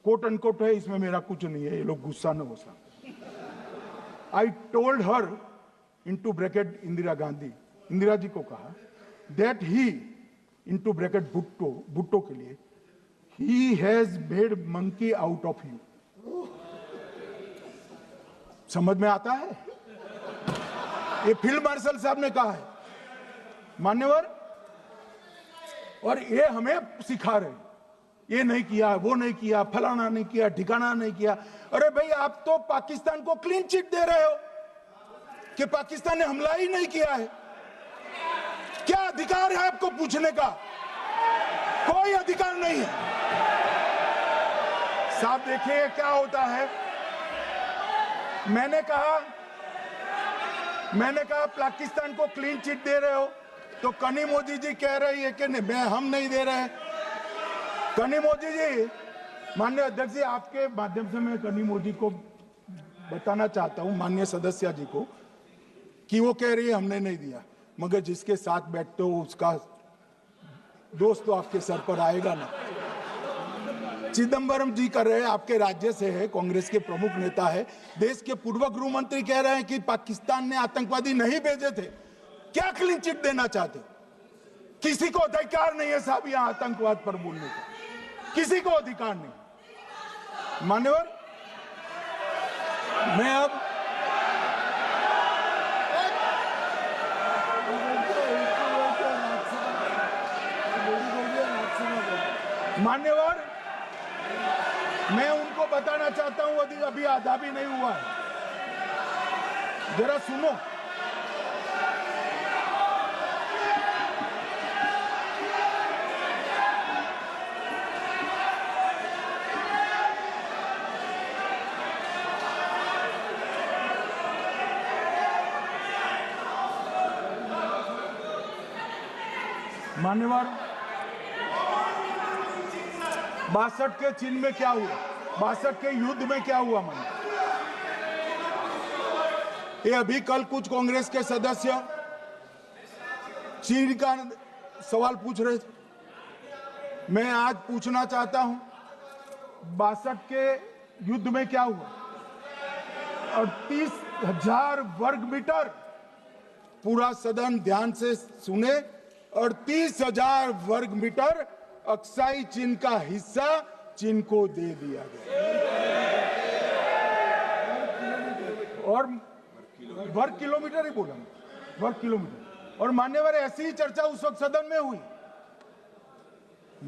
कोट अनकोट है, इसमें मेरा कुछ नहीं है, ये लोग गुस्सा न हो सकते। I told her into bracket Indira Gandhi, Indira ji को कहा that he into bracket Bhutto के लिए, he has made monkey out of you. समझ में आता है? ये फील्ड मार्शल साहब ने कहा है मान्यवर, और ये हमें सिखा रहे, ये नहीं किया, वो नहीं किया, फलाना नहीं किया, ठिकाना नहीं किया। अरे भाई, आप तो पाकिस्तान को क्लीन चिट दे रहे हो कि पाकिस्तान ने हमला ही नहीं किया है। क्या अधिकार है आपको पूछने का? कोई अधिकार नहीं है साहब। देखिए क्या होता है। मैंने कहा पाकिस्तान को क्लीन चिट दे रहे हो, तो कनी मोदी जी कह रही है कि नहीं, हम नहीं दे रहे हैं। कनी मोदी जी, माननीय अध्यक्ष जी, आपके माध्यम से मैं कनी मोदी को बताना चाहता हूं, माननीय सदस्य जी को, कि वो कह रही है हमने नहीं दिया, मगर जिसके साथ बैठते हो उसका दोस्त तो आपके सर पर आएगा ना। चिदंबरम जी कर रहे हैं, आपके राज्य से है, कांग्रेस के प्रमुख नेता है, देश के पूर्व गृह मंत्री कह रहे हैं कि पाकिस्तान ने आतंकवादी नहीं भेजे थे। क्या क्लीन चिट देना चाहते? किसी को अधिकार नहीं है साहब यहां आतंकवाद पर बोलने का, किसी को अधिकार नहीं। मान्यवर, मैं अब मान्यवर, मैं उनको बताना चाहता हूं अभी आधा भी नहीं हुआ है, जरा सुनो। मान्यवर, 62 के चिन्ह में क्या हुआ, 62 के युद्ध में क्या हुआ मान्यवर? ये अभी कल कुछ कांग्रेस के सदस्य चीन का सवाल पूछ रहे थे, मैं आज पूछना चाहता हूं 62 के युद्ध में क्या हुआ? 38,000 वर्ग मीटर, पूरा सदन ध्यान से सुने, 38,000 वर्ग मीटर अक्साई चीन का हिस्सा चीन को दे दिया गया, और वर्ग किलोमीटर ही बोला, वर्ग किलोमीटर। और मान्यवर, ऐसी ही चर्चा उस वक्त सदन में हुई,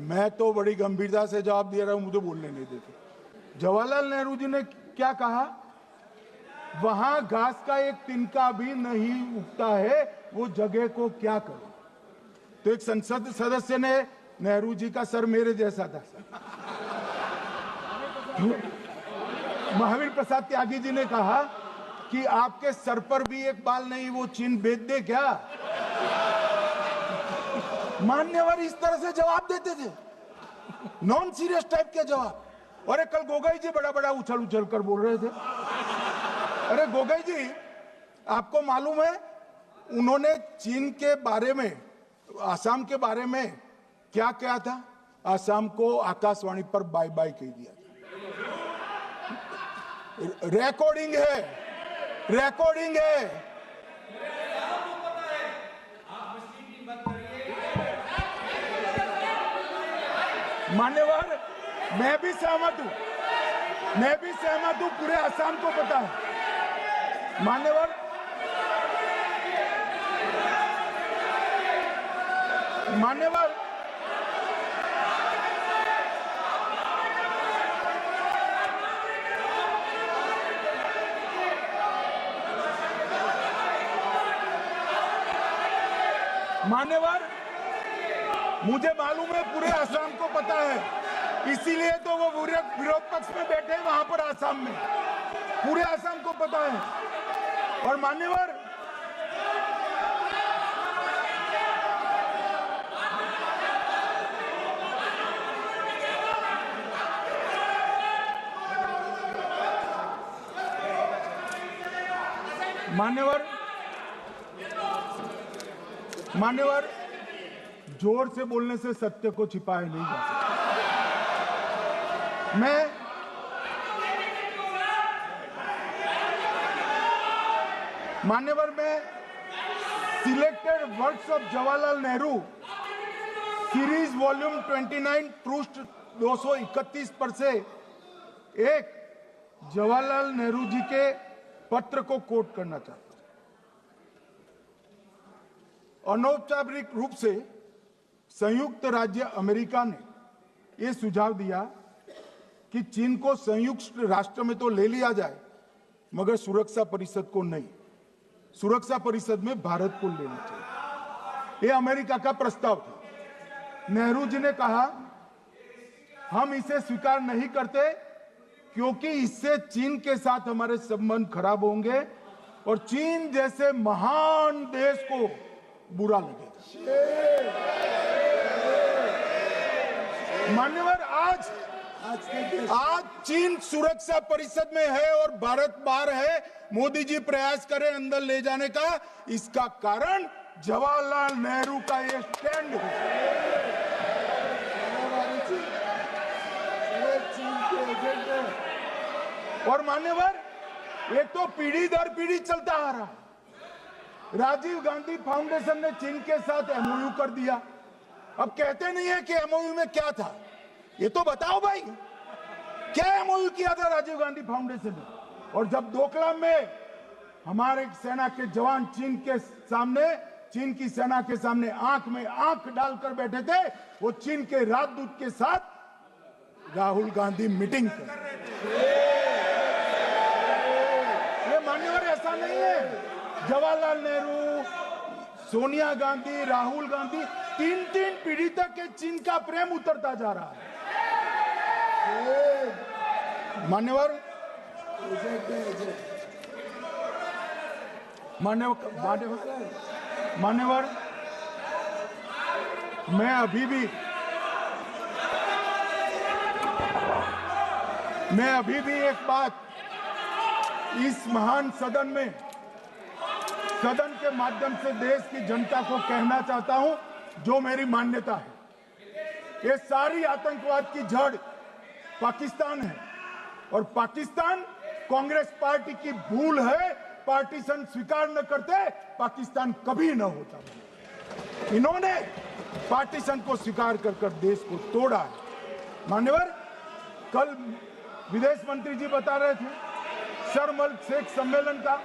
मैं तो बड़ी गंभीरता से जवाब दे रहा हूं, मुझे बोलने नहीं देते। जवाहरलाल नेहरू जी ने क्या कहा? वहां घास का एक तिनका भी नहीं उगता है, वो जगह को क्या करो? तो एक संसद सदस्य ने, नेहरू जी का सर मेरे जैसा था, महावीर प्रसाद त्यागी जी ने कहा कि आपके सर पर भी एक बाल नहीं, वो चीन बेच दे क्या? मान्यवर इस तरह से जवाब देते थे, नॉन सीरियस टाइप के जवाब। और कल गोगोई जी बड़ा बड़ा उछल कर बोल रहे थे। अरे गोगोई जी, आपको मालूम है उन्होंने चीन के बारे में, आसाम के बारे में क्या क्या था? आसाम को आकाशवाणी पर बाय बाय कह दिया था। रिकॉर्डिंग है, रिकॉर्डिंग है। मान्यवर, मैं भी सहमत हूं, मैं भी सहमत हूं, पूरे आसाम को पता है। मान्यवर, मान्यवर, मान्यवर, मुझे मालूम है पूरे आसाम को पता है, इसीलिए तो वो विरोध पक्ष में बैठे वहां पर आसाम में, पूरे आसाम को पता है। और मान्यवर, मान्यवर, जोर से बोलने से सत्य को छिपाया नहीं जा सकता। मान्यवर, मैं selected words of Jawaharlal Nehru series volume 29 पृष्ठ 231 पर से एक जवाहरलाल नेहरू जी के पत्र को कोट करना चाहता हूं। अनौपचारिक रूप से संयुक्त राज्य अमेरिका ने यह सुझाव दिया कि चीन को संयुक्त राष्ट्र में तो ले लिया जाए, मगर सुरक्षा परिषद को नहीं, सुरक्षा परिषद में भारत को लेना चाहिए। यह अमेरिका का प्रस्ताव था। नेहरू जी ने कहा, हम इसे स्वीकार नहीं करते क्योंकि इससे चीन के साथ हमारे संबंध खराब होंगे और चीन जैसे महान देश को बुरा लगेगा। मान्यवर, आज चीन सुरक्षा परिषद में है और भारत बाहर है। मोदी जी प्रयास करें अंदर ले जाने का, इसका कारण जवाहरलाल नेहरू का ये स्टैंड है। और मान्यवर, एक तो पीढ़ी दर पीढ़ी चलता आ रहा, राजीव गांधी फाउंडेशन ने चीन के साथ एमओयू कर दिया। अब कहते नहीं है कि एमओयू में क्या था, ये तो बताओ भाई, क्या एमओयू किया था राजीव गांधी फाउंडेशन ने? और जब डोकलाम में हमारे सेना के जवान चीन की सेना के सामने आंख में आंख डालकर बैठे थे, वो चीन के राजदूत के साथ राहुल गांधी मीटिंग कर। ये मान्यवर ऐसा नहीं है। जवाहरलाल नेहरू, सोनिया गांधी, राहुल गांधी, तीन तीन पीढ़ी तक के चीन का प्रेम उतरता जा रहा है। मान्यवर मान्यवर मैं अभी भी एक बात इस महान सदन में, सदन के माध्यम से देश की जनता को कहना चाहता हूं, जो मेरी मान्यता है। ये सारी आतंकवाद की जड़ पाकिस्तान है और पाकिस्तान कांग्रेस पार्टी की भूल है। पार्टीशन स्वीकार न करते पाकिस्तान कभी न होता। इन्होंने पार्टीशन को स्वीकार कर देश को तोड़ा है। मान्यवर, कल विदेश मंत्री जी बता रहे थे शर्म अल शेख सम्मेलन का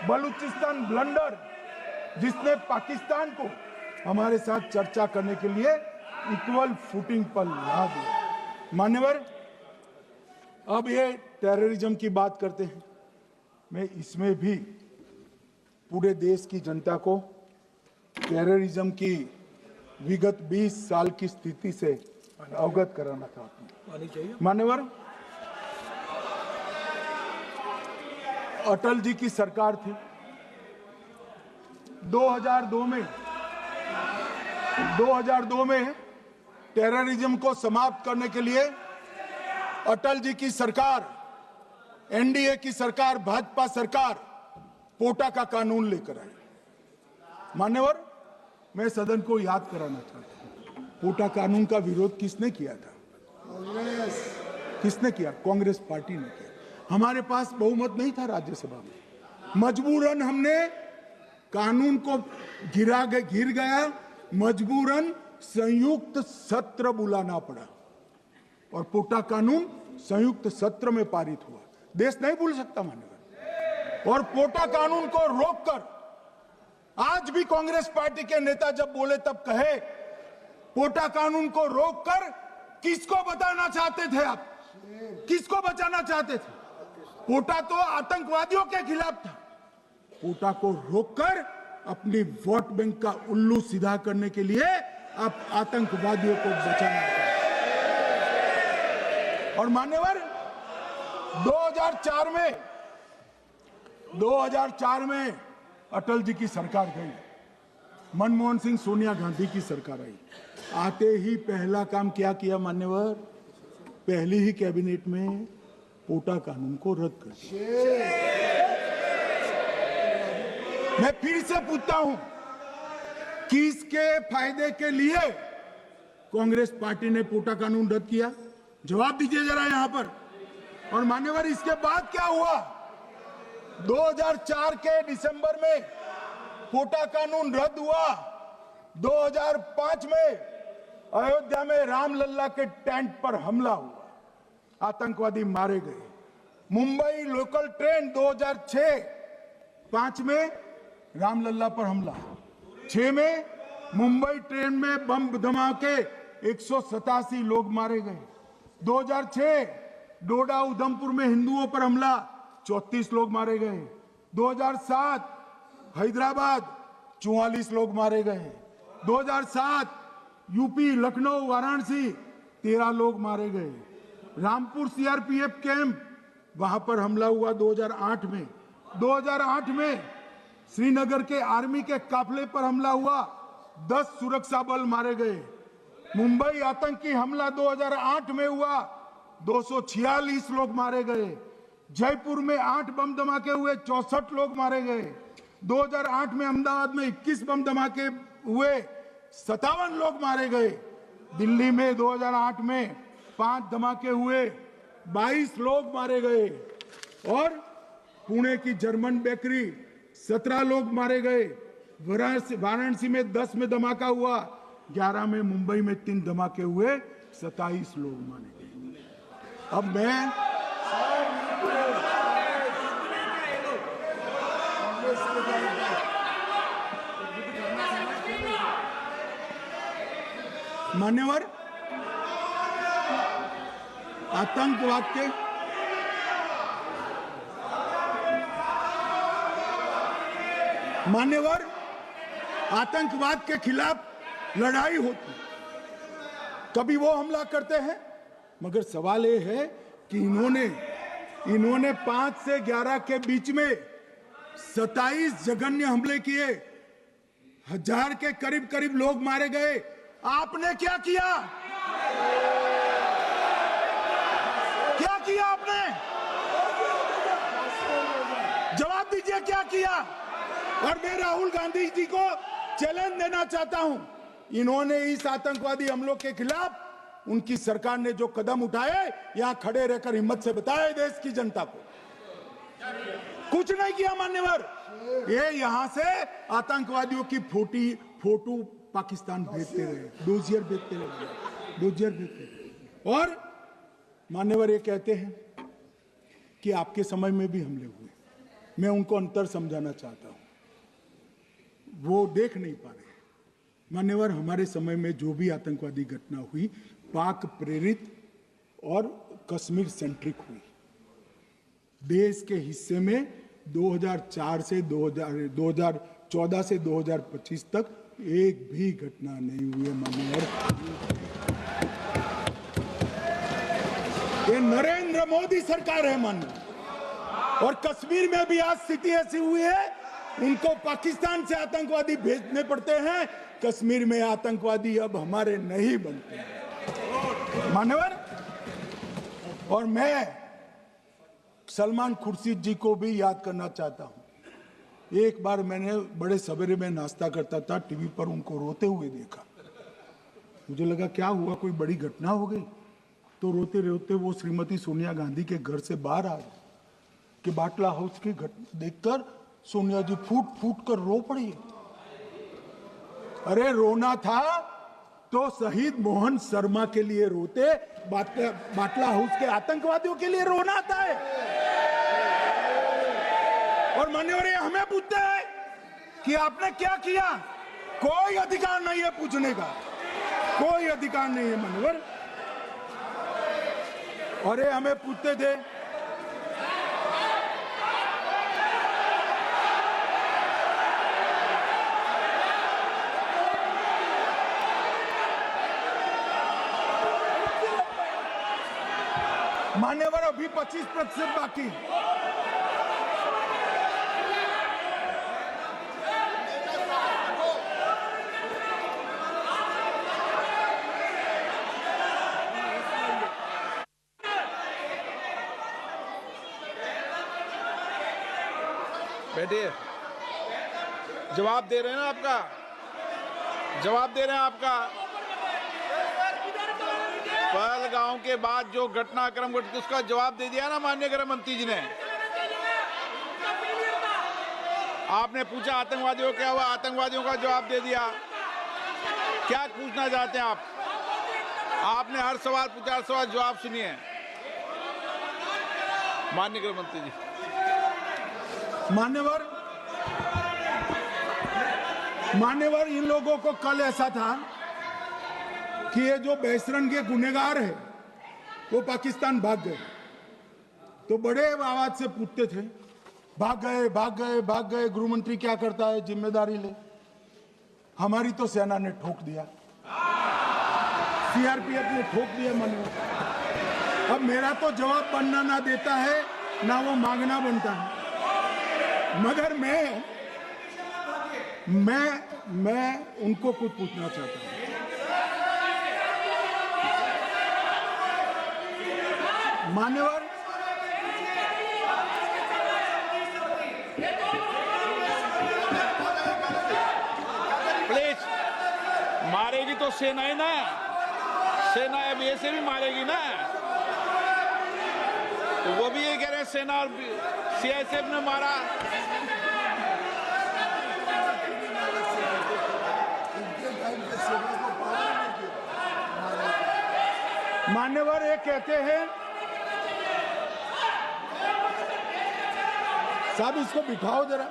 बलूचिस्तान ब्लंडर, जिसने पाकिस्तान को हमारे साथ चर्चा करने के लिए इक्वल फुटिंग पर ला दिया। मान्यवर, अब ये टेररिज्म की बात करते हैं। मैं इसमें भी पूरे देश की जनता को टेररिज्म की विगत 20 साल की स्थिति से अवगत कराना चाहता हूं। मान्यवर, अटल जी की सरकार थी। 2002 में टेररिज्म को समाप्त करने के लिए अटल जी की सरकार, एनडीए की सरकार, भाजपा सरकार पोटा का कानून लेकर आई। मान्यवर, मैं सदन को याद कराना चाहता हूं, पोटा कानून का विरोध किसने किया था? कांग्रेस। किसने किया? कांग्रेस पार्टी ने किया। हमारे पास बहुमत नहीं था राज्यसभा में। मजबूरन हमने कानून को गिर गया, मजबूरन संयुक्त सत्र बुलाना पड़ा और पोटा कानून संयुक्त सत्र में पारित हुआ। देश नहीं भूल सकता मान्यवर। और पोटा कानून को रोककर आज भी कांग्रेस पार्टी के नेता जब बोले तब कहे, पोटा कानून को रोककर किसको बताना चाहते थे आप? किसको बचाना चाहते थे? पोटा तो आतंकवादियों के खिलाफ था। पोटा को रोककर अपनी वोट बैंक का उल्लू सीधा करने के लिए आप आतंकवादियों को बचाना चाहते। और मान्यवर, 2004 में अटल जी की सरकार गई, मनमोहन सिंह, सोनिया गांधी की सरकार आई। आते ही पहला काम क्या किया मान्यवर? पहली ही कैबिनेट में पोटा कानून को रद्द कर दिया। मैं फिर से पूछता हूं, किसके फायदे के लिए कांग्रेस पार्टी ने पोटा कानून रद्द किया? जवाब दीजिए जरा यहां पर। और मान्यवर, इसके बाद क्या हुआ? 2004 के दिसंबर में पोटा कानून रद्द हुआ। 2005 में अयोध्या में रामलल्ला के टेंट पर हमला हुआ, आतंकवादी मारे गए। मुंबई लोकल ट्रेन 2006-5 में रामलल्ला पर हमला। 6 में मुंबई ट्रेन में बम धमाके, 187 लोग मारे गए। 2006 डोडा उधमपुर में हिंदुओं पर हमला, 34 लोग मारे गए। 2007 हैदराबाद 44 लोग मारे गए। 2007 यूपी लखनऊ वाराणसी 13 लोग मारे गए। रामपुर सीआरपीएफ कैंप, वहां पर हमला हुआ 2008 में। 2008 में श्रीनगर के आर्मी के काफिले पर हमला हुआ, 10 सुरक्षा बल मारे गए। मुंबई आतंकी हमला 2008 में हुआ, 246 लोग मारे गए। जयपुर में 8 बम धमाके हुए, 64 लोग मारे गए। 2008 में अहमदाबाद में 21 बम धमाके हुए, 57 लोग मारे गए। दिल्ली में 2008 में 5 धमाके हुए, 22 लोग मारे गए। और पुणे की जर्मन बेकरी 17 लोग मारे गए। वाराणसी में 10 में धमाका हुआ, 11 में मुंबई में 3 धमाके हुए, 27 लोग मारे गए। अब मैं मान्यवर, आतंकवाद के मान्यवर आतंकवाद के खिलाफ लड़ाई होती, कभी वो हमला करते हैं, मगर सवाल ये है कि इन्होंने 5 से 11 के बीच में 27 जघन्य हमले किए, 1000 के करीब करीब लोग मारे गए। आपने क्या किया? क्या किया आपने? जवाब दीजिए, क्या किया? और मैं राहुल गांधी जी को चैलेंज देना चाहता हूं, इन्होंने इस आतंकवादी हमलों के खिलाफ उनकी सरकार ने जो कदम उठाए, यहां खड़े रहकर हिम्मत से बताए देश की जनता को, कुछ नहीं किया मान्यवर। ये यहां से आतंकवादियों की फोटो पाकिस्तान भेजते रहे, डोजियर भेजते रहे। और मान्यवर ये कहते हैं कि आपके समय में भी हमले हुए। मैं उनको अंतर समझाना चाहता हूं, वो देख नहीं पा रहे। मान्यवर, हमारे समय में जो भी आतंकवादी घटना हुई, पाक प्रेरित और कश्मीर सेंट्रिक हुई। देश के हिस्से में 2004 से 2014 से 2025 तक एक भी घटना नहीं हुई है मान्यवर। ये नरेंद्र मोदी सरकार है मान्यवर। और कश्मीर में भी आज स्थिति ऐसी हुई है, उनको पाकिस्तान से आतंकवादी भेजने पड़ते हैं। कश्मीर में आतंकवादी अब हमारे नहीं बनते हैं मान्यवर। और मैं सलमान खुर्शीद जी को भी याद करना चाहता हूं। एक बार मैंने बड़े सवेरे में नाश्ता करता था, टीवी पर उनको रोते हुए देखा। मुझे लगा क्या हुआ, कोई बड़ी घटना हो गई। तो रोते रोते वो श्रीमती सोनिया गांधी के घर से बाहर आ गए कि बाटला हाउस की घटना देखकर सोनिया जी फूट फूट कर रो पड़ी। अरे रोना था तो शहीद मोहन शर्मा के लिए रोते, बाटला हाउस के आतंकवादियों के लिए रोना आता है। और मान्यवर हमें पूछते हैं कि आपने क्या किया। कोई अधिकार नहीं है पूछने का, कोई अधिकार नहीं है मान्यवर। और ये हमें पूछते थे मान्यवर, अभी 25% बाकी। बैठिए, जवाब दे रहे हैं ना आपका, जवाब दे रहे हैं आपका। पहलगांव के बाद जो घटनाक्रम घटित, उसका जवाब दे दिया ना माननीय गृह मंत्री जी ने। आपने पूछा आतंकवादियों क्या हुआ, आतंकवादियों का जवाब दे दिया। क्या पूछना चाहते हैं आप? आपने हर सवाल पूछा, हर सवाल जवाब सुनिए माननीय गृह मंत्री जी। मान्यवर, इन लोगों को कल ऐसा था कि ये जो बेसरन के गुनहगार है वो पाकिस्तान भाग गए। तो बड़े आवाज से पूछते थे, भाग गए भाग गए भाग गए, गृह मंत्री क्या करता है, जिम्मेदारी ले। हमारी तो सेना ने ठोक दिया, सीआरपीएफ ने ठोक दिया मान्यवर। अब मेरा तो जवाब बनना ना देता है, ना वो मांगना बनता है। मगर मैं उनको कुछ पूछना चाहता हूं। मान्यवर, प्लीज, मारेगी तो सेना ही ना, सेना अब ऐसे भी मारेगी ना। तो वो भी ये कह रहे हैं सेना और सीआईएसएफ ने मारा। मान्यवर ये कहते हैं, साहब इसको बिठाओ जरा।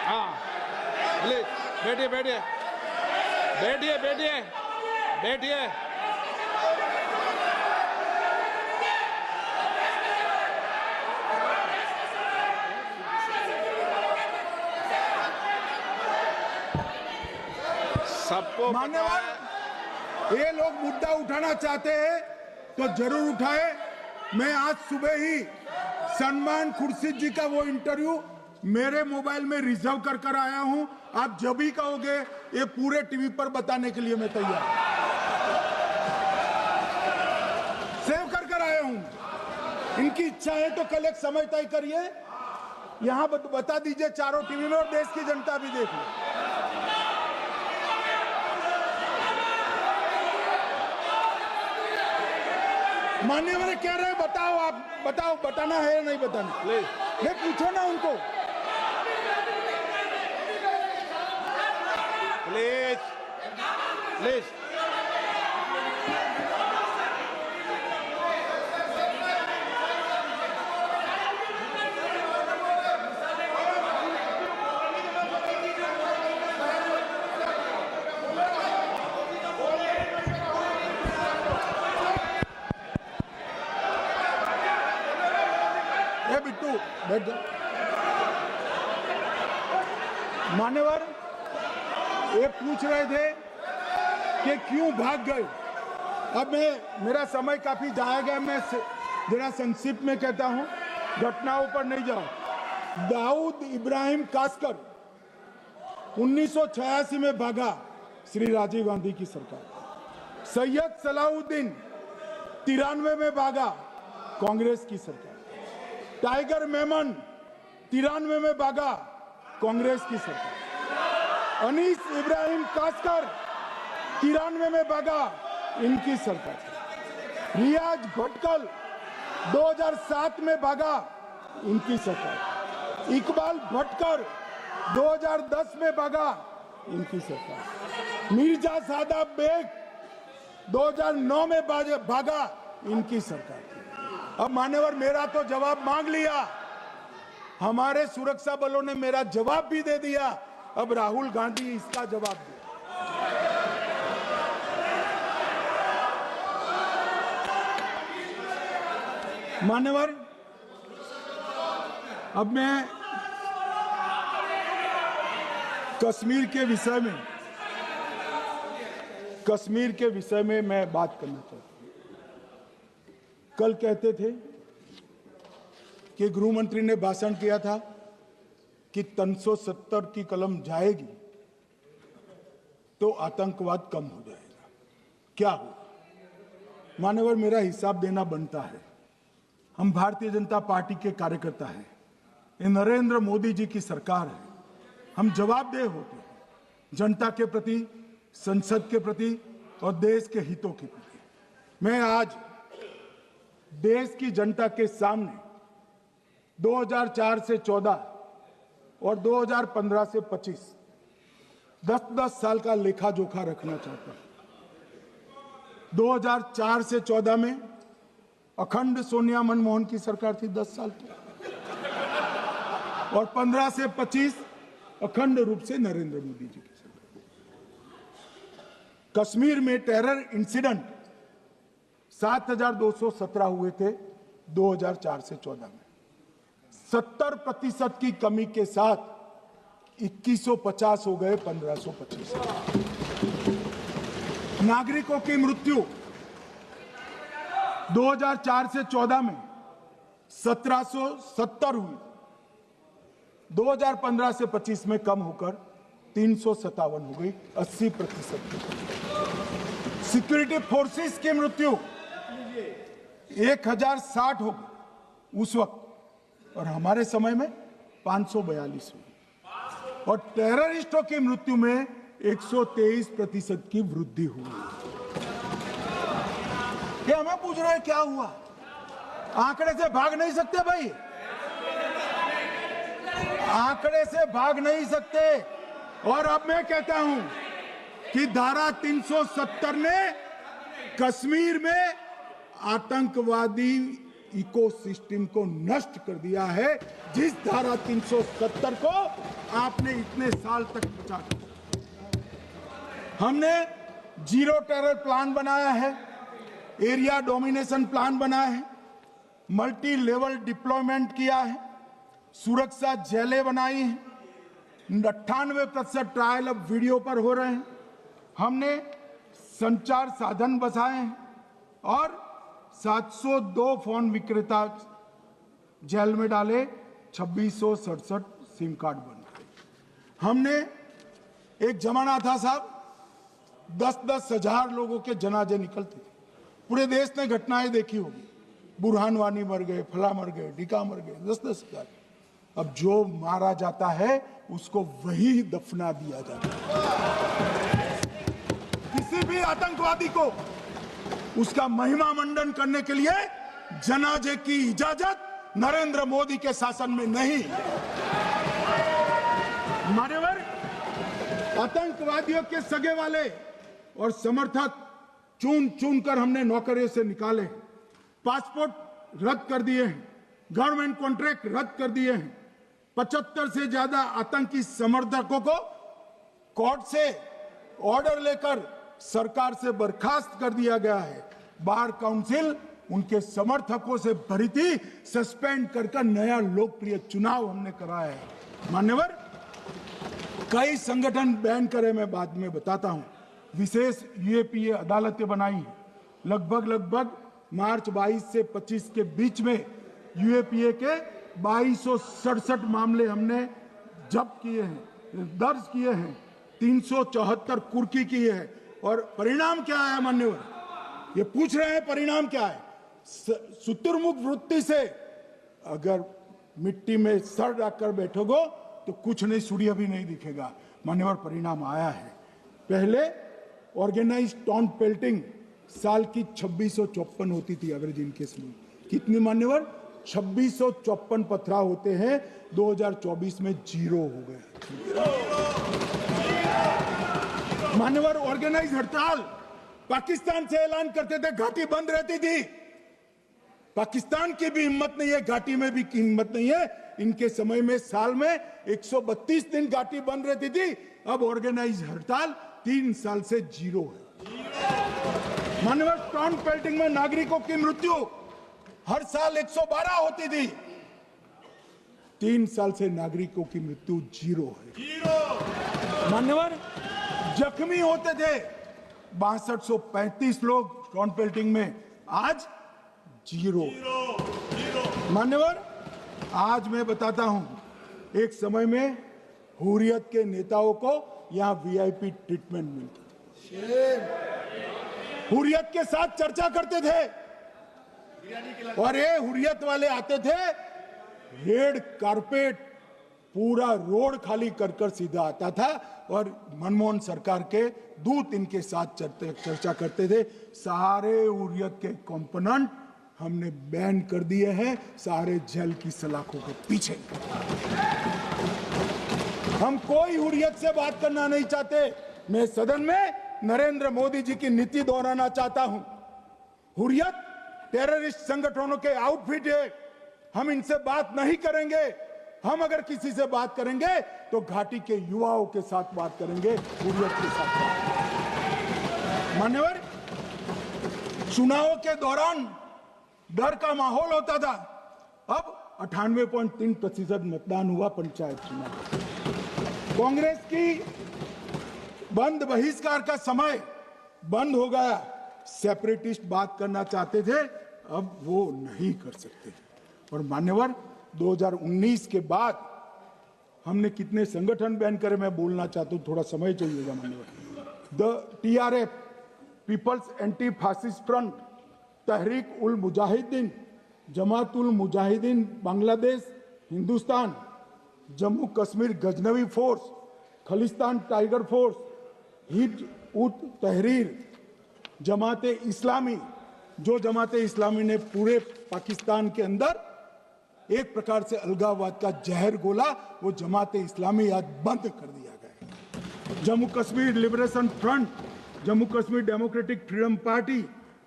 हाँ प्लीज बैठिए बैठिए बैठिए बैठिए। बैठिए। सबको मान्यवर, ये लोग मुद्दा उठाना चाहते हैं तो जरूर उठाए। मैं आज सुबह ही सलमान खुर्शीद जी का वो इंटरव्यू मेरे मोबाइल में रिजर्व कर आया हूं। आप जब भी कहोगे ये पूरे टीवी पर बताने के लिए मैं तैयार हूं। सेव कर आया हूं। इनकी इच्छा है तो कल एक समय तय करिए, यहां बता दीजिए चारों टीवी में, और देश की जनता भी देख ले। मान्यवर कह रहे हैं बताओ, आप बताओ, बताना है या नहीं बताना? नहीं, पूछो ना उनको। Please please. बिट्टू बैठ जाओ। मान्यवर ये पूछ रहे थे कि क्यों भाग गए। अब मेरा समय काफी जाया गया, मैं जरा संक्षिप्त में कहता हूं, घटनाओं पर नहीं जाऊं। दाऊद इब्राहिम कासकर 1986 में भागा, श्री राजीव गांधी की सरकार। सैयद सलाउद्दीन 93 में भागा, कांग्रेस की सरकार। टाइगर मेमन 93 में भागा, कांग्रेस की सरकार। अनीस इब्राहिम कासकर 93 में भागा, इनकी सरकार। रियाज भटकल 2007 में भागा, इनकी सरकार। इकबाल भटकर 2010 में भागा, इनकी सरकार। मिर्जा सादाब बेग 2009 में भागा, इनकी सरकार। अब मान्यवर मेरा तो जवाब मांग लिया, हमारे सुरक्षा बलों ने मेरा जवाब भी दे दिया, अब राहुल गांधी इसका जवाब दे। मान्यवर अब मैं कश्मीर के विषय में मैं बात करना चाहता हूं। कल कहते थे कि गृह मंत्री ने भाषण किया था कि 370 की कलम जाएगी तो आतंकवाद कम हो जाएगा। क्या हो? मान्यवर मेरा हिसाब देना बनता है। हम भारतीय जनता पार्टी के कार्यकर्ता हैं, ये नरेंद्र मोदी जी की सरकार है, हम जवाबदेह होते हैं जनता के प्रति, संसद के प्रति और देश के हितों के प्रति। मैं आज देश की जनता के सामने 2004 से 14 और 2015 से 25 10-10 साल का लेखा जोखा रखना चाहता हूं। 2004 से 14 में अखंड सोनिया मनमोहन की सरकार थी 10 साल की, और 15 से 25 अखंड रूप से नरेंद्र मोदी जी की सरकार। कश्मीर में टेरर इंसिडेंट 7217 हुए थे 2004 से 14 में। 70% की कमी के साथ 2150 हो गए 1525। नागरिकों की मृत्यु 2004 से 14 में 1770 हुई, 2015 से 25 में कम होकर 357 हो गई, 80%। सिक्योरिटी फोर्सेस की मृत्यु 1060 हो गई उस वक्त, और हमारे समय में 542 हुई, और टेररिस्टों की मृत्यु में 123% की वृद्धि हुई। ये हमें पूछ रहे हैं क्या हुआ? आंकड़े से भाग नहीं सकते भाई, आंकड़े से भाग नहीं सकते। और अब मैं कहता हूं कि धारा 370 ने कश्मीर में आतंकवादी इकोसिस्टम को नष्ट कर दिया है, जिस धारा 370 को आपने इतने साल तक बचा। हमने जीरो टेरर प्लान बनाया है, एरिया डोमिनेशन प्लान बनाया है, मल्टी लेवल डिप्लॉयमेंट किया है, सुरक्षा जेलें बनाई हैं, 98% ट्रायल अब वीडियो पर हो रहे हैं, हमने संचार साधन बसाए हैं और 702 फोन विक्रेता जेल में डाले, 2667 सिम कार्ड बन गए। हमने एक जमाना था साहब 10-10 हजार लोगों के जनाजे निकलते थे, पूरे देश ने घटनाएं देखी होगी, बुरहान वानी मर गए, फला मर गए, ढिका मर गए, 10-10 हजार। अब जो मारा जाता है उसको वही दफना दिया जाता है। किसी भी आतंकवादी को उसका महिमा मंडन करने के लिए जनाजे की इजाजत नरेंद्र मोदी के शासन में नहीं। मान्यवर, आतंकवादियों के सगे वाले और समर्थक चुन चुन कर हमने नौकरियों से निकाले, पासपोर्ट रद्द कर दिए हैं, गवर्नमेंट कॉन्ट्रैक्ट रद्द कर दिए हैं, 75 से ज्यादा आतंकी समर्थकों को कोर्ट से ऑर्डर लेकर सरकार से बर्खास्त कर दिया गया है। बार काउंसिल उनके समर्थकों से भरी थी, सस्पेंड कर नया लोकप्रिय चुनाव हमने कराया है। मान्यवर, कई संगठन बैन करे, मैं बाद में बताता हूं। विशेष यूएपीए अदालतें बनाई हैं, लगभग मार्च 22 से 25 के बीच में यूएपीए के 2267 मामले हमने जब्त किए हैं, दर्ज किए हैं, 374 कुर्की किए हैं। और परिणाम क्या है मान्यवर, ये पूछ रहे हैं परिणाम क्या है। शुतुरमुख वृत्ति से अगर मिट्टी में सर रखकर बैठोगे तो कुछ नहीं, सूर्य भी नहीं दिखेगा। मान्यवर, परिणाम आया है। पहले ऑर्गेनाइज टाउन पेल्टिंग साल की 2654 होती थी एवरेज इन केस में। कितनी मान्यवर? 2654 पथराव होते हैं, 2024 में 0 हो गए। मान्यवर, ऑर्गेनाइज हड़ताल पाकिस्तान से ऐलान करते थे, घाटी बंद रहती थी। पाकिस्तान की भी हिम्मत नहीं है, घाटी में भी हिम्मत नहीं है। इनके समय में साल में 132 दिन घाटी बंद रहती थी, अब ऑर्गेनाइज हड़ताल 3 साल से 0 है। मान्यवर, टाउन पेल्टिंग में नागरिकों की मृत्यु हर साल 112 होती थी, 3 साल से नागरिकों की मृत्यु 0 है। मान्यवर, जख्मी होते थे 6235 लोग टाउन पेल्टिंग में, आज 0। मान्यवर, आज मैं बताता हूं, एक समय में हुर्रियत के नेताओं को यहां वीआईपी ट्रीटमेंट मिलती थी, हुर्रियत के साथ चर्चा करते थे, और ये हुर्रियत वाले आते थे, रेड कारपेट पूरा रोड खाली कर सीधा आता था, और मनमोहन सरकार के दूत इनके साथ चर्चा करते थे। सारे हुर्रियत के कंपोनेंट हमने बैन कर दिए हैं, सारे जेल की सलाखों के पीछे। हम कोई हुर्रियत से बात करना नहीं चाहते। मैं सदन में नरेंद्र मोदी जी की नीति दोहराना चाहता हूं। हुर्रियत टेररिस्ट संगठनों के आउटफिट है, हम इनसे बात नहीं करेंगे। हम अगर किसी से बात करेंगे तो घाटी के युवाओं के साथ बात करेंगे, हुर्रियत के साथ। मान्यवर, चुनाव के दौरान डर का माहौल होता था, अब 98.3% मतदान हुआ पंचायत चुनाव। कांग्रेस की बंद बहिष्कार का समय बंद हो गया। सेपरेटिस्ट बात करना चाहते थे, अब वो नहीं कर सकते। और मान्यवर, 2019 के बाद हमने कितने संगठन बैन करे, मैं बोलना चाहता हूं, थोड़ा समय चाहिएगा मान्यवर। The TRF, people's anti fascist front, Tehreek ul Mujahideen, Jamaat ul Mujahideen Bangladesh Hindustan, Jammu Kashmir Ghaznavi force, Khalistan tiger force, Hizb ut Tahrir, जमाते इस्लामी, जो जमाते इस्लामी ने पूरे पाकिस्तान के अंदर एक प्रकार से अलगाववाद का जहर घोला, वो जमाते इस्लामी आज बंद कर दिया गया। Jammu Kashmir liberation front, Jammu Kashmir democratic freedom party,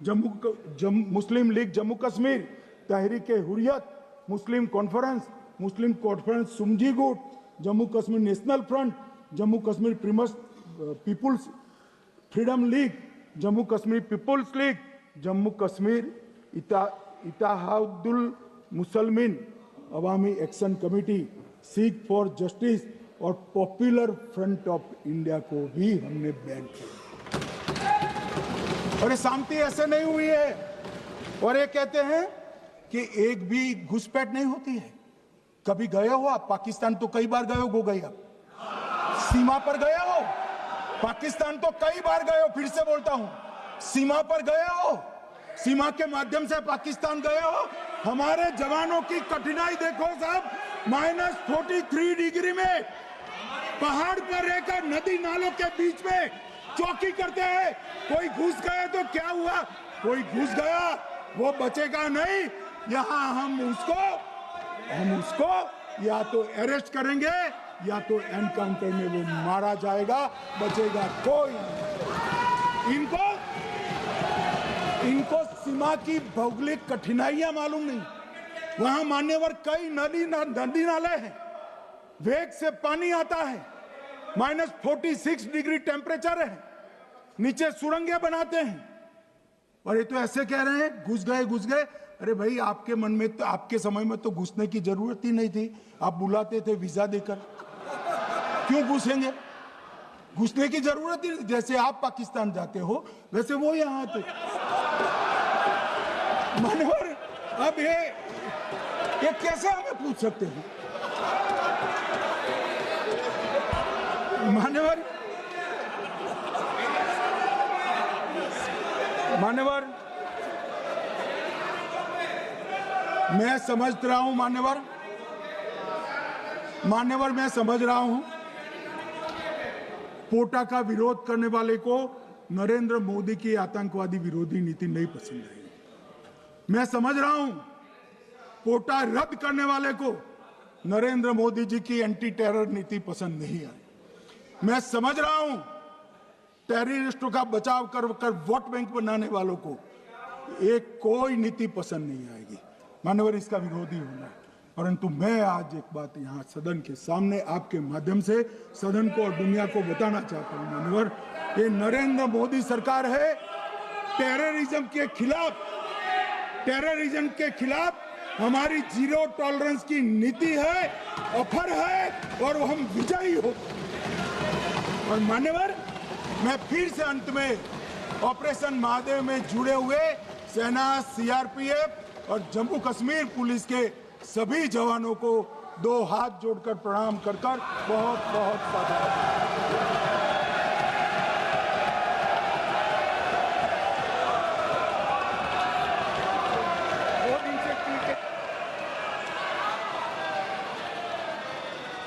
Muslim league Jammu Kashmir, Tehreek Hurriyat, Muslim conference सुमजी गुट, Jammu Kashmir national front, Jammu Kashmir peoples freedom league, Jammu Kashmir peoples league, Jammu Kashmir Ittehadul Musalman Awami action committee, Sikh for justice और पॉपुलर फ्रंट ऑफ इंडिया को भी हमने बैन किया। और ये शांति ऐसे नहीं हुई है। और ये कहते हैं कि एक भी घुसपैठ नहीं होती है। कभी गए हो आप पाकिस्तान? तो कई बार गए हो गई आप सीमा पर गए हो? पाकिस्तान तो कई बार गए हो। फिर से बोलता हूं, सीमा पर गए हो, सीमा के माध्यम से पाकिस्तान गए हो। हमारे जवानों की कठिनाई देखो साहब, -43 डिग्री में पहाड़ पर रहकर नदी नालों के बीच में चौकी करते हैं। कोई घुस गया तो क्या हुआ? कोई घुस गया वो बचेगा नहीं। यहां हम उसको या तो अरेस्ट करेंगे या तो एनकाउंटर में वो मारा जाएगा, बचेगा कोई नहीं। इनको सीमा की भौगोलिक कठिनाइयां मालूम नहीं। वहां मान्यवर कई नदी नाले हैं, वेग से पानी आता है, -46 डिग्री टेम्परेचर है, नीचे सुरंगें बनाते हैं। और ये तो ऐसे कह रहे हैं घुस गए। अरे भाई, आपके मन में तो, आपके समय में तो घुसने की जरूरत ही नहीं थी। आप बुलाते थे वीजा देकर, क्यों घुसेंगे? घुसने की जरूरत ही नहीं। जैसे आप पाकिस्तान जाते हो वैसे वो यहाँ आते। मानवर, अब ये कैसे हमें पूछ सकते हो? मान्यवर, मैं समझ रहा हूं। मान्यवर, मैं समझ रहा हूं पोटा का विरोध करने वाले को नरेंद्र मोदी की आतंकवादी विरोधी नीति नहीं पसंद आई। मैं समझ रहा हूं पोटा रद्द करने वाले को नरेंद्र मोदी जी की एंटी टेरर नीति पसंद नहीं आई। मैं समझ रहा हूं टेररिस्टों का बचाव कर वोट बैंक बनाने वालों को एक कोई नीति पसंद नहीं आएगी। मानवर, इसका विरोधी होना है। परंतु मैं आज एक बात यहाँ सदन के सामने आपके माध्यम से सदन को और दुनिया को बताना चाहता हूँ। मानवर, ये नरेंद्र मोदी सरकार है टेररिज्म के खिलाफ हमारी जीरो टॉलरेंस की नीति है, ऑफर है, और हम विजयी हो। और मान्यवर, मैं फिर से अंत में ऑपरेशन महादेव में जुड़े हुए सेना, सीआरपीएफ और जम्मू कश्मीर पुलिस के सभी जवानों को 2 हाथ जोड़कर प्रणाम कर बहुत बहुत साधुवाद।